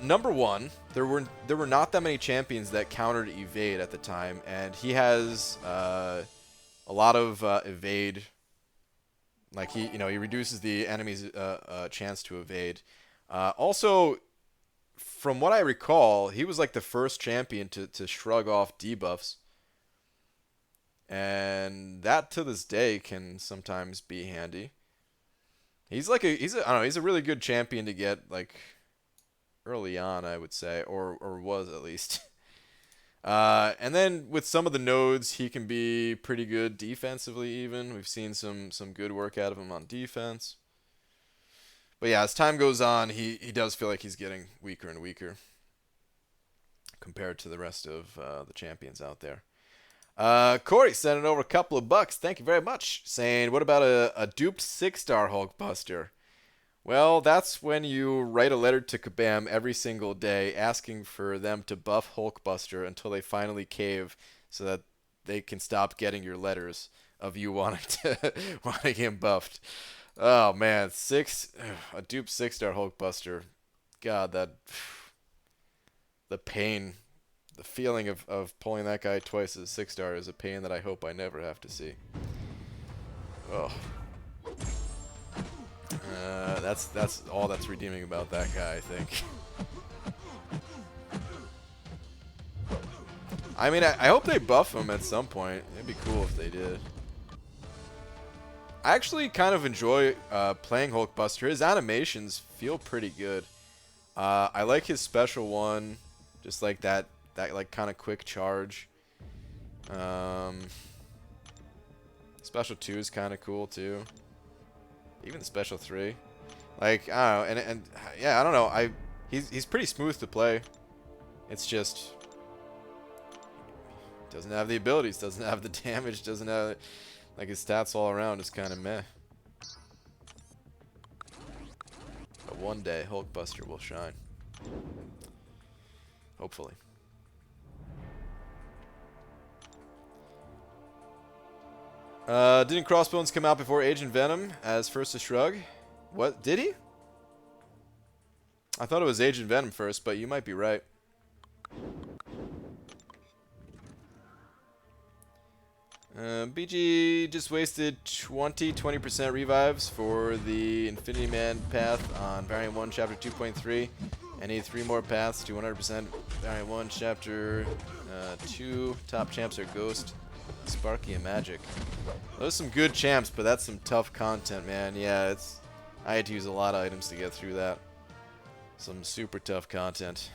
Number one, there were not that many champions that countered evade at the time, and he has a lot of evade. Like, he reduces the enemy's chance to evade. Also, from what I recall, he was like the first champion to shrug off debuffs, and that to this day can sometimes be handy. He's a really good champion to get like early on, I would say, or was at least. And then with some of the nodes, he can be pretty good defensively even. We've seen some good work out of him on defense. But yeah, as time goes on, he does feel like he's getting weaker and weaker compared to the rest of the champions out there. Corey sending over a couple of bucks. Thank you very much. Saying, what about a duped 6-star Hulkbuster? Well, that's when you write a letter to Kabam every single day asking for them to buff Hulkbuster until they finally cave so that they can stop getting your letters of you wanting to wanting him buffed. Oh man, a dupe 6-star Hulkbuster. God, that the pain, the feeling of pulling that guy twice as 6-star is a pain that I hope I never have to see. Oh. That's all that's redeeming about that guy, I think. I mean, I hope they buff him at some point. It'd be cool if they did. I actually kind of enjoy playing Hulkbuster. His animations feel pretty good. I like his special one, just like that like kind of quick charge. Special 2 is kind of cool too. Even the special 3. Like, I don't know, and yeah, I don't know. He's pretty smooth to play. It's just doesn't have the abilities, doesn't have the damage, doesn't have like his stats all around is kind of meh. But one day Hulkbuster will shine. Hopefully. Didn't Crossbones come out before Agent Venom as First to Shrug? What? Did he? I thought it was Agent Venom first, but you might be right. BG just wasted 20% revives for the Infinity Man path on Variant 1 Chapter 2.3. I need 3 more paths to 100% Variant 1 Chapter 2. Top champs are Ghost, Sparky, and Magic. Those are some good champs, but that's some tough content, man. Yeah, I had to use a lot of items to get through that. Some super tough content.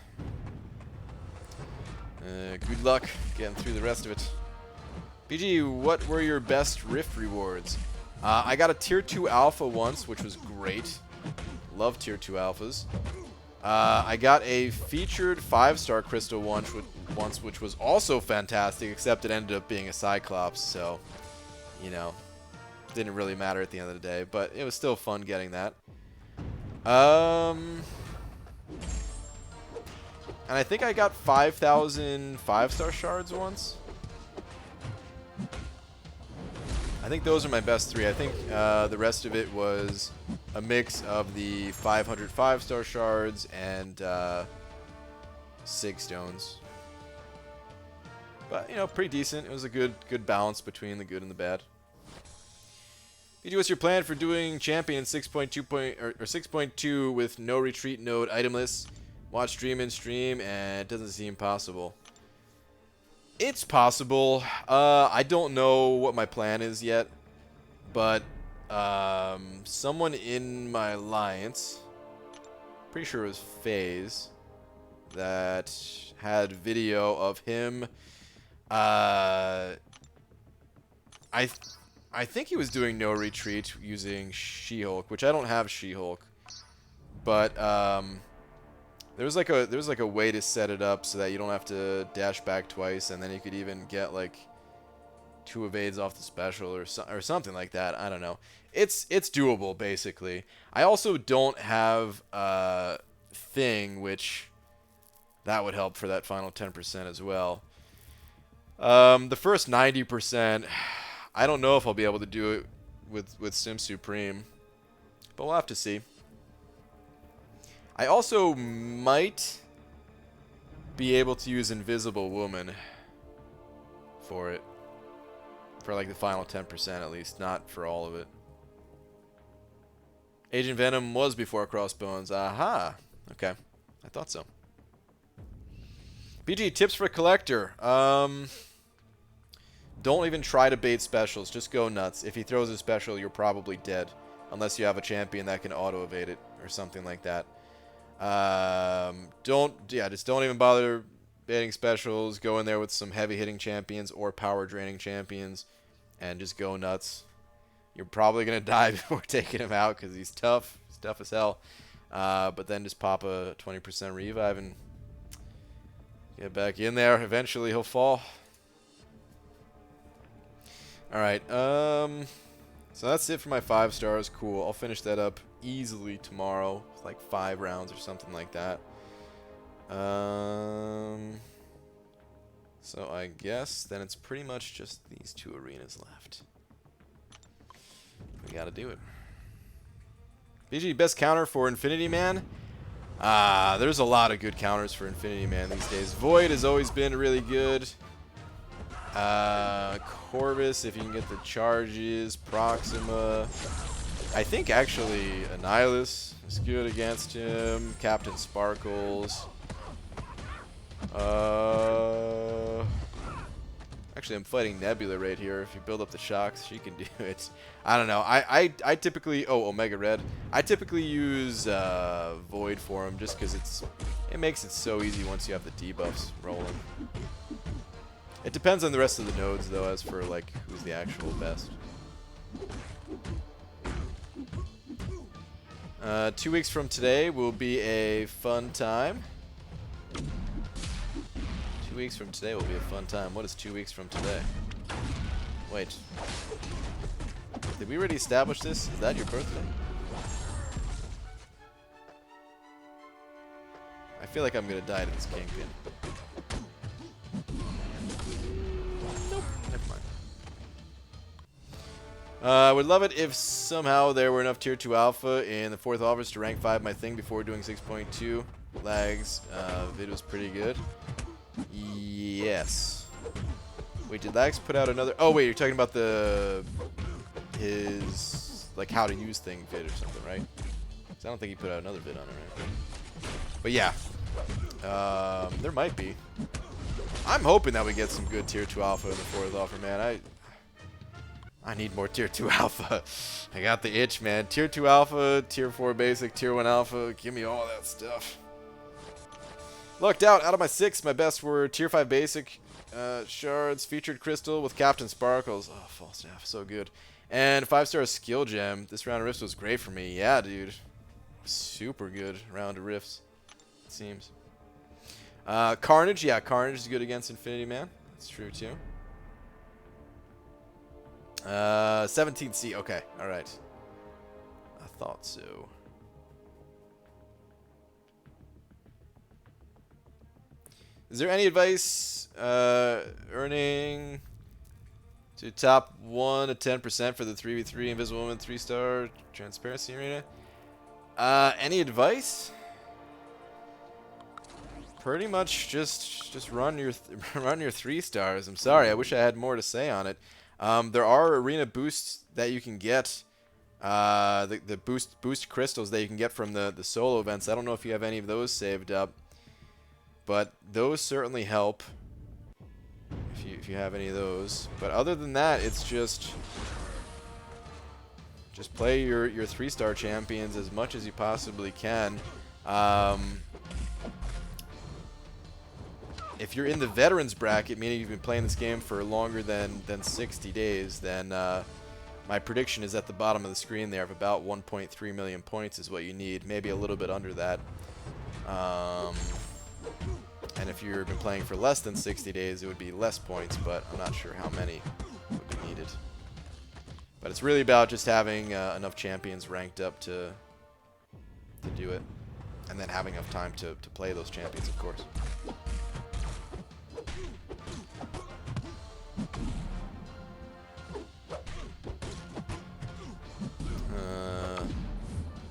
Good luck getting through the rest of it. BG, what were your best Rift rewards? I got a Tier 2 Alpha once, which was great. Love Tier 2 Alphas. I got a featured 5-star Crystal once, which was also fantastic, except it ended up being a Cyclops, so, you know, didn't really matter at the end of the day, but it was still fun getting that. And I think I got 5,000 5-star shards once. I think those are my best 3. I think the rest of it was a mix of the 500 5-star shards and Sig stones. But, you know, pretty decent. It was a good balance between the good and the bad. BG, what's your plan for doing Champion 6.2 or 6.2 with no retreat node itemless? Watch stream and stream, and it doesn't seem possible. It's possible. I don't know what my plan is yet, but someone in my alliance, pretty sure it was FaZe, that had video of him. I think he was doing no retreat using She-Hulk, which I don't have She-Hulk, but there was like a way to set it up so that you don't have to dash back twice, and then you could even get like 2 evades off the special or something like that. I don't know. It's doable basically. I also don't have Thing, which that would help for that final 10% as well. The first 90%, I don't know if I'll be able to do it with Sim Supreme, but we'll have to see. I also might be able to use Invisible Woman for it. For like the final 10% at least, not for all of it. Agent Venom was before Crossbones. Aha! Okay. I thought so. BG, tips for Collector. Don't even try to bait specials. Just go nuts. If he throws a special, you're probably dead. Unless you have a champion that can auto-evade it or something like that. Just don't even bother baiting specials. Go in there with some heavy hitting champions or power draining champions and just go nuts. You're probably gonna die before taking him out because he's tough. He's tough as hell. But then just pop a 20% revive and get back in there. Eventually he'll fall. Alright, So that's it for my 5 stars. Cool. I'll finish that up easily tomorrow. With like 5 rounds or something like that. So I guess then it's pretty much just these 2 arenas left. We gotta do it. BG, best counter for Infinity Man? There's a lot of good counters for Infinity Man these days. Void has always been really good. Corvus, if you can get the charges. Proxima. I think actually Annihilus is good against him. Captain Sparkles. Actually, I'm fighting Nebula right here. If you build up the shocks, she can do it. I don't know. I typically... Oh, Omega Red. I typically use Void for him just because it makes it so easy once you have the debuffs rolling. It depends on the rest of the nodes, though, as for, like, who's the actual best. 2 weeks from today will be a fun time. 2 weeks from today will be a fun time. What is 2 weeks from today? Wait. Did we already establish this? Is that your birthday? I feel like I'm gonna die to this Kingpin. Nope. Never mind. I would love it if somehow there were enough tier 2 alpha in the 4th office to rank 5 my thing before doing 6.2. Lags. Vid's pretty good. Yes. Wait, did Lags put out another... Oh, wait, you're talking about his, like, how to use thing vid or something, right? 'Cause I don't think he put out another vid on it, right? But yeah. There might be. I'm hoping that we get some good tier 2 alpha in the 4th offer, man. I need more tier 2 alpha. I got the itch, man. Tier 2 alpha, tier 4 basic, tier 1 alpha. Give me all that stuff. Lucked out of my 6. My best were tier 5 basic shards, featured crystal with Captain Sparkles. Oh, false staff, so good. And 5-star skill gem. This round of rifts was great for me. Yeah, dude. Super good round of rifts, it seems. Carnage. Yeah, Carnage is good against Infinity Man. That's true, too. 17C. Okay, alright. I thought so. Is there any advice earning to top 1 to 10% for the 3v3 Invisible Woman 3-star Transparency Arena? Any advice? Pretty much just run your run your 3 stars. I'm sorry, I wish I had more to say on it. There are arena boosts that you can get. The boost crystals that you can get from the solo events. I don't know if you have any of those saved up. But those certainly help if you have any of those. But other than that, it's just play your 3-star champions as much as you possibly can. If you're in the veterans bracket, meaning you've been playing this game for longer than 60 days, then my prediction is at the bottom of the screen there of about 1.3 million points is what you need. Maybe a little bit under that. And if you've been playing for less than 60 days, it would be less points, but I'm not sure how many would be needed. But it's really about just having enough champions ranked up to do it. And then having enough time to play those champions, of course.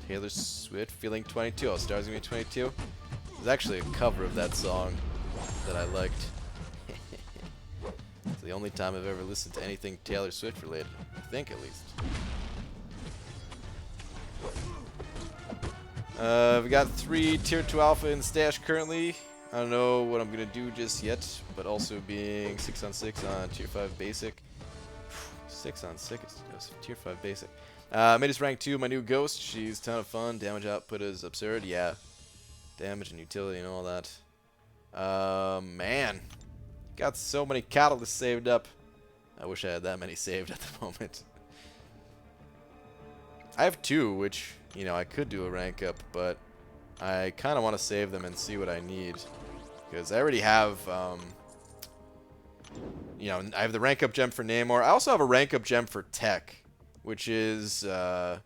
Taylor Swift, Feeling 22. Oh, Stars Gonna Be 22. There's actually a cover of that song that I liked. It's the only time I've ever listened to anything Taylor Swift related. I think, at least. We got 3 tier 2 alpha in stash currently. I don't know what I'm gonna do just yet, but also being 6 on 6 on tier 5 basic. 6 on 6, tier 5 basic. Made us rank 2, my new ghost. She's a ton of fun. Damage output is absurd. Yeah. Damage and utility and all that. Man. Got so many catalysts saved up. I wish I had that many saved at the moment. I have 2, which, you know, I could do a rank up, but I kind of want to save them and see what I need. Because I already have, you know, I have the rank up gem for Namor. I also have a rank up gem for Tech. which is, I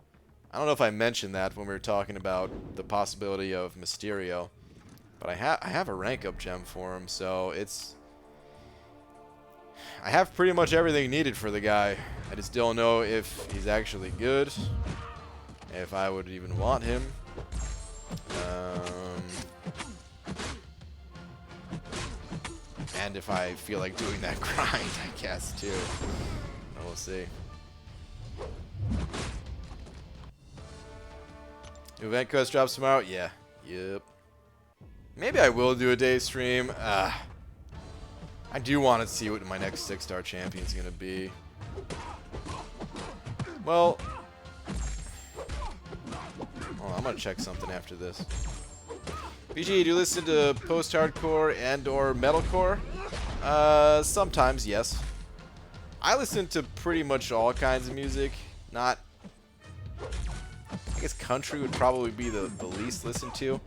don't know if I mentioned that when we were talking about the possibility of Mysterio, but I have a rank up gem for him, so I have pretty much everything needed for the guy. I just don't know if he's actually good, if I would even want him. And if I feel like doing that grind, I guess, too. We'll see. New event quest drops tomorrow? Yeah. Yep. Maybe I will do a day stream. I do want to see what my next 6-star champion's going to be. Well, hold on, I'm going to check something after this. BG, do you listen to post-hardcore and or metalcore? Sometimes, yes. I listen to pretty much all kinds of music. Not... I guess country would probably be the least listened to.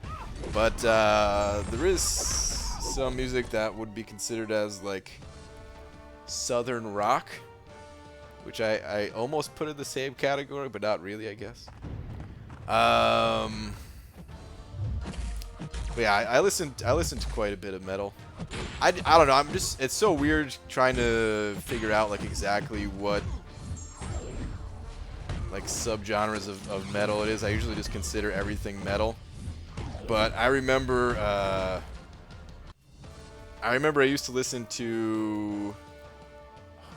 But there is some music that would be considered as, like, southern rock. Which I almost put in the same category, but not really, I guess. But yeah, I listened to quite a bit of metal. I don't know, it's so weird trying to figure out like exactly what like subgenres of metal it is. I usually just consider everything metal. But I remember I used to listen to, oh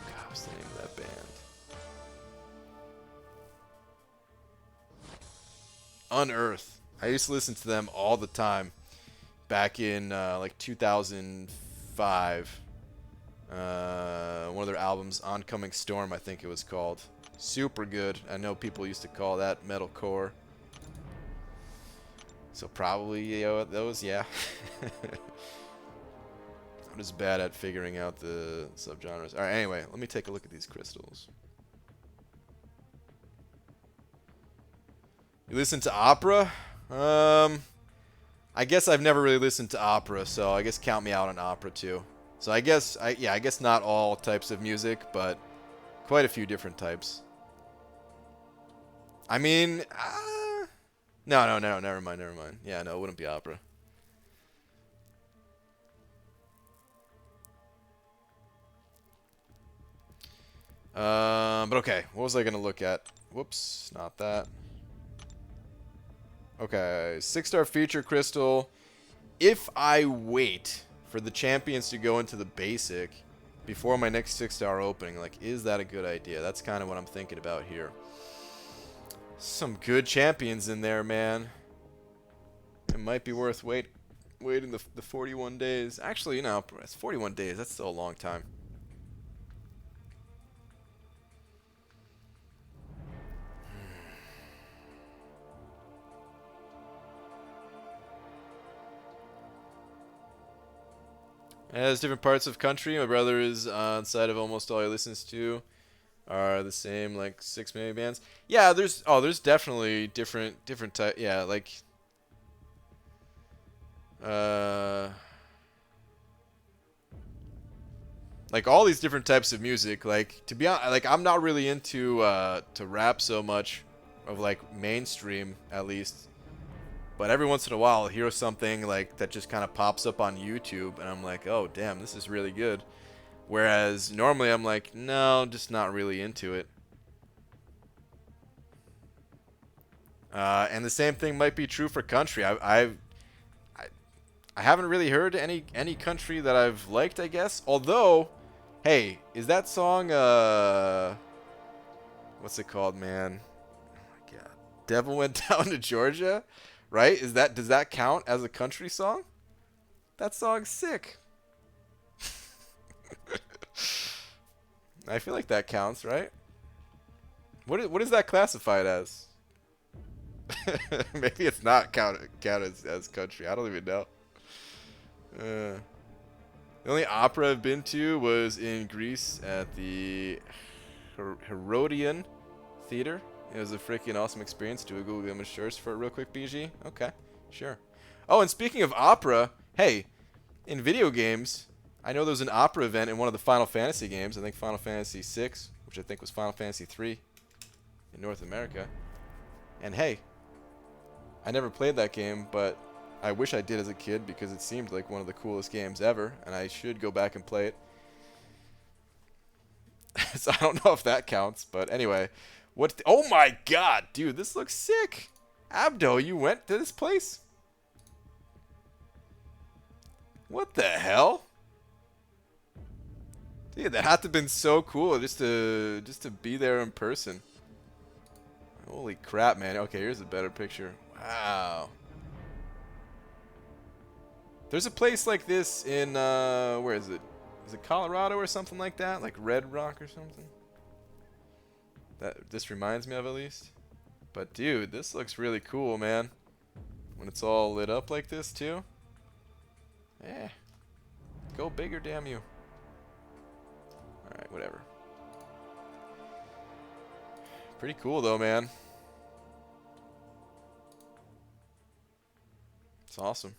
god, what's the name of that band? Unearth. I used to listen to them all the time. Back in like 2005, one of their albums, Oncoming Storm, I think it was called. Super good. I know people used to call that metalcore. So probably those, yeah. I'm just bad at figuring out the subgenres. All right, anyway, let me take a look at these crystals. You listen to opera? I guess I've never really listened to opera, so I guess count me out on opera too. So I guess I guess not all types of music, but quite a few different types. I mean, no, never mind. Yeah, no, it wouldn't be opera. But okay, what was I gonna look at? Whoops, not that. Okay, 6-star feature crystal. If I wait for the champions to go into the basic before my next 6-star opening, like, is that a good idea? That's kind of what I'm thinking about here. Some good champions in there, man. It might be worth waiting the 41 days. Actually, you know, it's 41 days. That's still a long time. As different parts of country, my brother is on side of almost all he listens to are the same, like 6 million bands. Yeah, there's definitely different type. Yeah, like all these different types of music. Like, to be honest, like I'm not really into to rap so much, of like mainstream at least. But every once in a while, I'll hear something like that just kind of pops up on YouTube, and I'm like, oh, damn, this is really good. Whereas normally I'm like, no, just not really into it. And the same thing might be true for country. I haven't really heard any country that I've liked, I guess. Although, hey, is that song, what's it called, man? Oh my god. Devil Went Down to Georgia? Right? Does that count as a country song? That song's sick. I feel like that counts, right? What is that classified as? Maybe it's not counted as country. I don't even know. The only opera I've been to was in Greece at the Herodian Theater. It was a freaking awesome experience. Do a Google image search for it real quick, BG. Okay, sure. Oh, and speaking of opera, hey, in video games, I know there was an opera event in one of the Final Fantasy games. I think Final Fantasy VI, which I think was Final Fantasy III. in North America. And hey, I never played that game, but I wish I did as a kid because it seemed like one of the coolest games ever, and I should go back and play it. So I don't know if that counts, but anyway. Oh my god, dude, this looks sick. Abdo, you went to this place? What the hell? Dude, that had to have been so cool just to be there in person. Holy crap, man. Okay, here's a better picture. Wow. There's a place like this in, where is it? Is it Colorado or something like that? Like Red Rock or something? That this reminds me of, at least. But dude, this looks really cool, man. When it's all lit up like this too. Eh. Go bigger, damn you. Alright, whatever. Pretty cool though, man. It's awesome.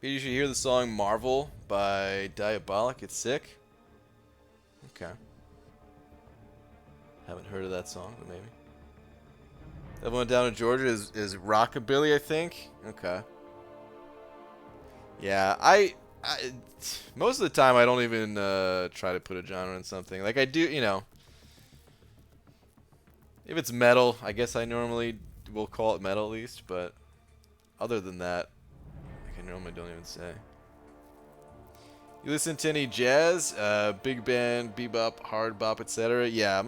You should hear the song Marvel by Diabolic. It's sick. Okay. Haven't heard of that song, but maybe. Everyone down in Georgia is rockabilly, I think. Okay. Yeah, I most of the time I don't even try to put a genre in something. Like I do, you know. If it's metal, I guess I normally will call it metal at least, but other than that, I normally don't even say. You listen to any jazz, big band, bebop, hard bop, etc.? Yeah,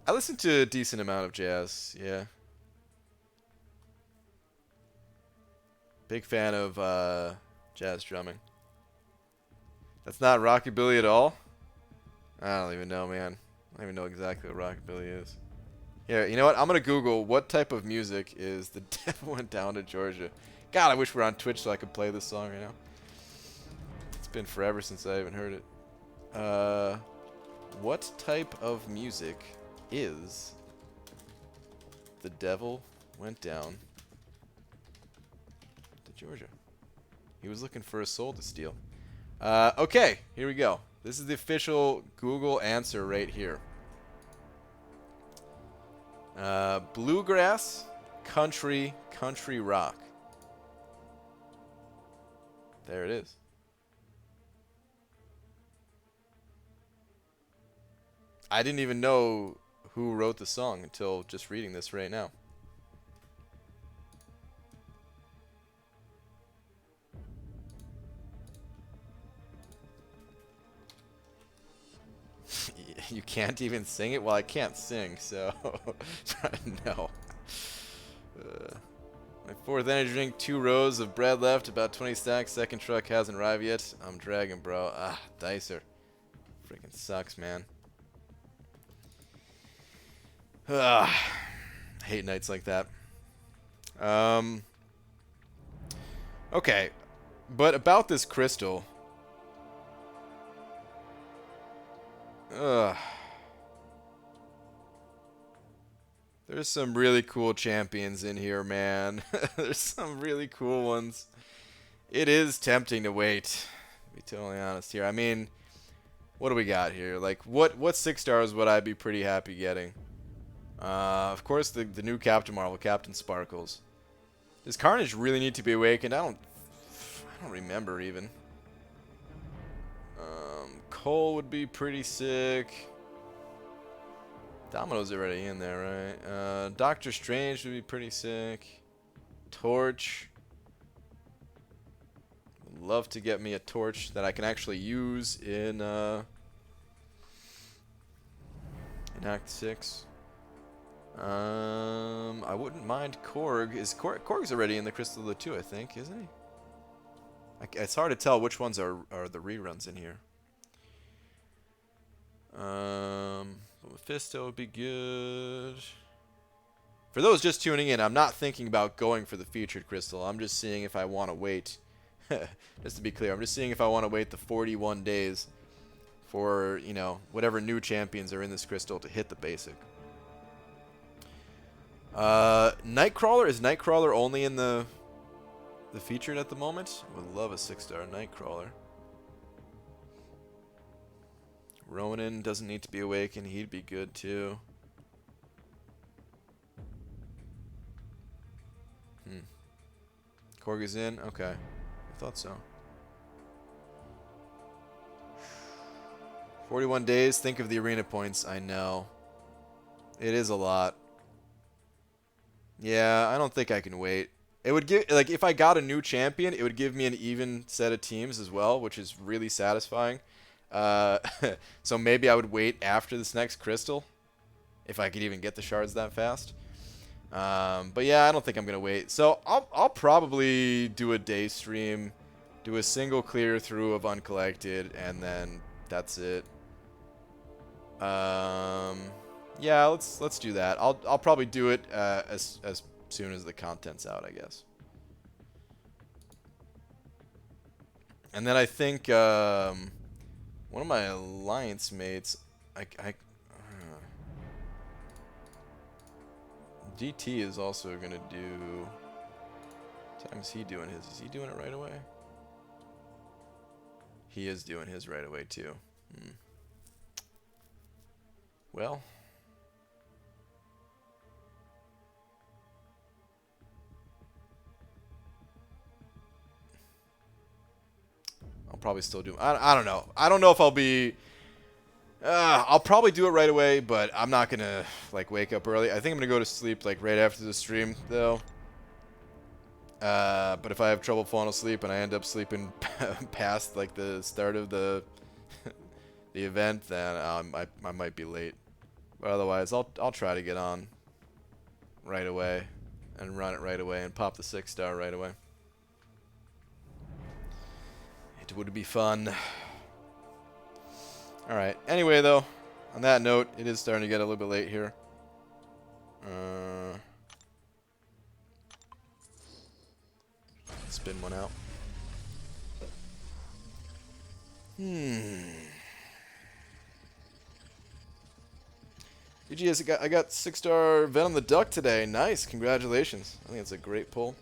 I listen to a decent amount of jazz. Yeah. Big fan of jazz drumming. That's not rockabilly at all? I don't even know, man. I don't even know exactly what rockabilly is. Yeah, you know what? I'm going to Google what type of music is The Devil Went Down to Georgia. God, I wish we were on Twitch so I could play this song right now. It's been forever since I even heard it. What type of music is The Devil Went Down to Georgia? He was looking for a soul to steal. Okay, here we go. This is the official Google answer right here. Bluegrass, country rock. There it is. I didn't even know who wrote the song until just reading this right now. You can't even sing it? Well, I can't sing, so no. My fourth energy drink, 2 rows of bread left, about 20 stacks. Second truck hasn't arrived yet. I'm dragging, bro. Ah, Dicer. Freaking sucks, man. I hate nights like that. Okay, but about this crystal. There's some really cool champions in here, man. There's some really cool ones. It is tempting to wait, to be totally honest here. I mean, what do we got here? Like, what 6 stars would I be pretty happy getting? Of course, the new Captain Marvel, Captain Sparkles. Does Carnage really need to be awakened? I don't remember even. Cole would be pretty sick. Domino's already in there, right? Doctor Strange would be pretty sick. Torch. Would love to get me a torch that I can actually use in Act 6. I wouldn't mind Korg. Korg's already in the Crystal of the 2, I think, isn't he? It's hard to tell which ones are the reruns in here. Mephisto would be good. For those just tuning in, I'm not thinking about going for the featured crystal. I'm just seeing if I want to wait. Just to be clear, I'm just seeing if I want to wait the 41 days for, you know, whatever new champions are in this crystal to hit the basic. Nightcrawler, is Nightcrawler only in the featured at the moment? Would love a 6-star Nightcrawler. Ronan doesn't need to be awakened. He'd be good too. Korg is in? Okay. I thought so. 41 days. Think of the arena points. I know. It is a lot. Yeah, I don't think I can wait. It would give, like, if I got a new champion, it would give me an even set of teams as well, which is really satisfying. So maybe I would wait after this next crystal, if I could even get the shards that fast. But yeah, I don't think I'm gonna wait. So I'll probably do a day stream, do a single clear through of uncollected, and then that's it. Yeah, let's do that. I'll probably do it as soon as the content's out, I guess. And then I think one of my alliance mates, GT is also gonna do. What time is he doing his? Is he doing it right away? He is doing his right away too. Well. I'll probably still do. I don't know. I don't know if I'll be. I'll probably do it right away, but I'm not gonna like wake up early. I think I'm gonna go to sleep like right after the stream, though. But if I have trouble falling asleep and I end up sleeping past like the start of the the event, then I might be late. But otherwise, I'll try to get on right away and run it right away and pop the 6-star right away. It would be fun. Alright, anyway though, on that note, it is starting to get a little bit late here. Spin one out. GGS, I got 6-star Venom the Duck today. Nice, congratulations. I think it's a great pull.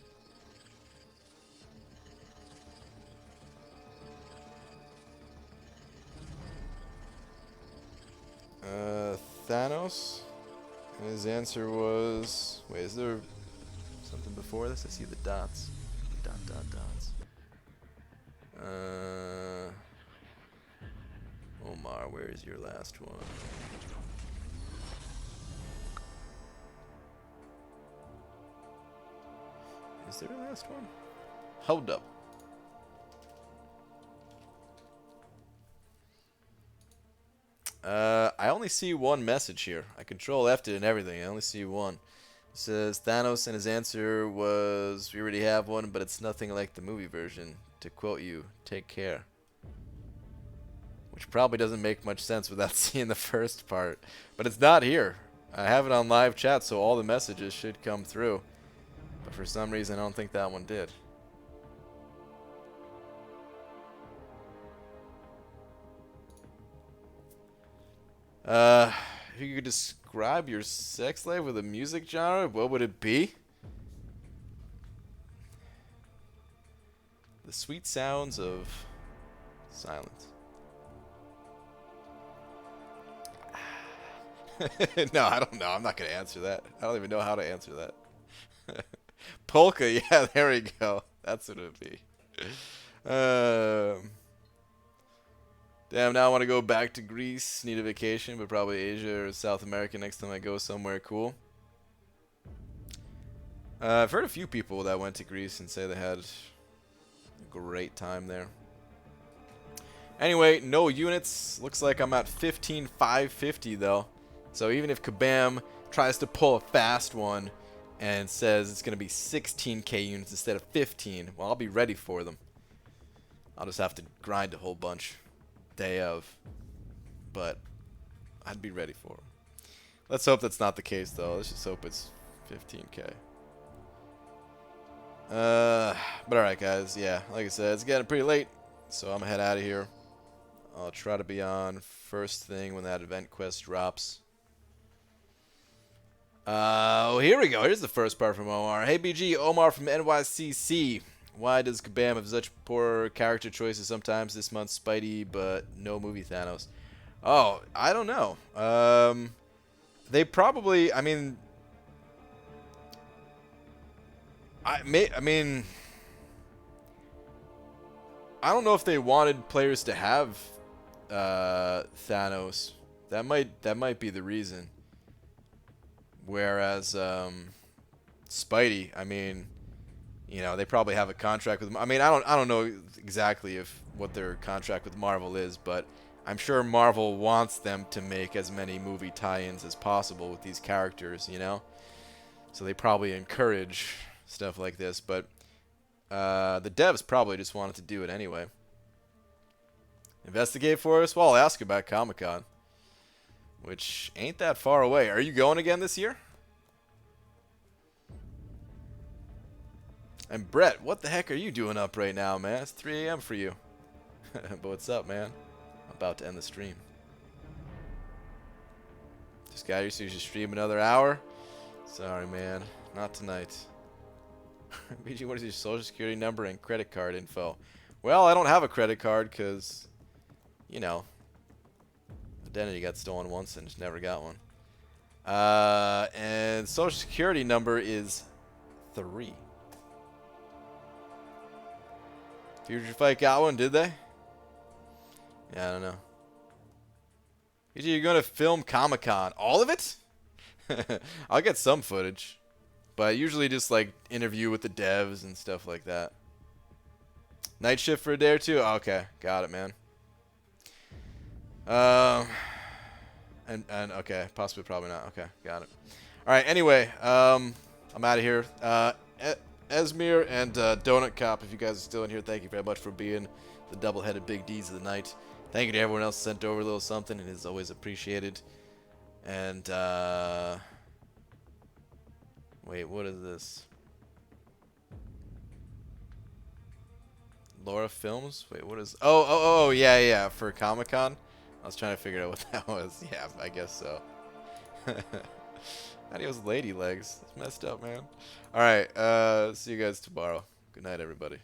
Thanos, and his answer was, wait, is there something before this? I see the dots. Dots. Omar, where is your last one? Is there a last one? Hold up. I only see one message here. I control F'd it and everything. I only see one. It says Thanos, and his answer was, "We already have one, but it's nothing like the movie version. To quote you, take care." Which probably doesn't make much sense without seeing the first part. But it's not here. I have it on live chat, so all the messages should come through. But for some reason, I don't think that one did. If you could describe your sex life with a music genre, what would it be? The sweet sounds of silence. No, I don't know. I'm not going to answer that. I don't even know how to answer that. Polka, yeah, there we go. That's what it would be. Damn, now I want to go back to Greece. Need a vacation, but probably Asia or South America next time I go somewhere cool. I've heard a few people that went to Greece and say they had a great time there. Anyway, no units. Looks like I'm at 15,550 though. So even if Kabam tries to pull a fast one and says it's going to be 16k units instead of 15, well, I'll be ready for them. I'll just have to grind a whole bunch day of, but I'd be ready for them. Let's hope that's not the case though. Let's just hope it's 15k. But alright guys, yeah, like I said, it's getting pretty late, so I'm gonna head out of here. I'll try to be on first thing when that event quest drops. Oh, here we go. Here's the first part from Omar. Hey, BG, Omar from NYCC. Why does Kabam have such poor character choices sometimes this month? Spidey, but no movie Thanos. Oh, I don't know. They probably, I mean, I mean, I don't know if they wanted players to have Thanos. That might be the reason. Whereas Spidey, I mean, you know, they probably have a contract with. I mean, I don't know exactly what their contract with Marvel is, but I'm sure Marvel wants them to make as many movie tie-ins as possible with these characters, you know. So they probably encourage stuff like this, but the devs probably just wanted to do it anyway. Investigate for us? Well, I'll ask about Comic-Con, which ain't that far away. Are you going again this year? And Brett, what the heck are you doing up right now, man? It's 3 a.m. for you. But what's up, man? I'm about to end the stream. This guy used to stream another hour? Sorry, man. Not tonight. BG, what is your social security number and credit card info? Well, I don't have a credit card because, you know, identity got stolen once and just never got one. And social security number is 3. Future Fight got one, did they? Yeah, I don't know. BG, you're going to film Comic-Con. All of it? I'll get some footage. But usually just like interview with the devs and stuff like that. Night shift for a day or two? Okay, got it, man. And okay, possibly probably not. Okay, got it. All right, anyway, I'm out of here. Esmir and Donut Cop, if you guys are still in here, thank you very much for being the double-headed big D's of the night. Thank you to everyone else who sent over a little something. It is always appreciated. And wait, what is this? Laura Films? Wait, what is... Oh, yeah, for Comic-Con? I was trying to figure out what that was. Yeah, I guess so. Adios lady legs. It's messed up, man. Alright, see you guys tomorrow. Good night, everybody.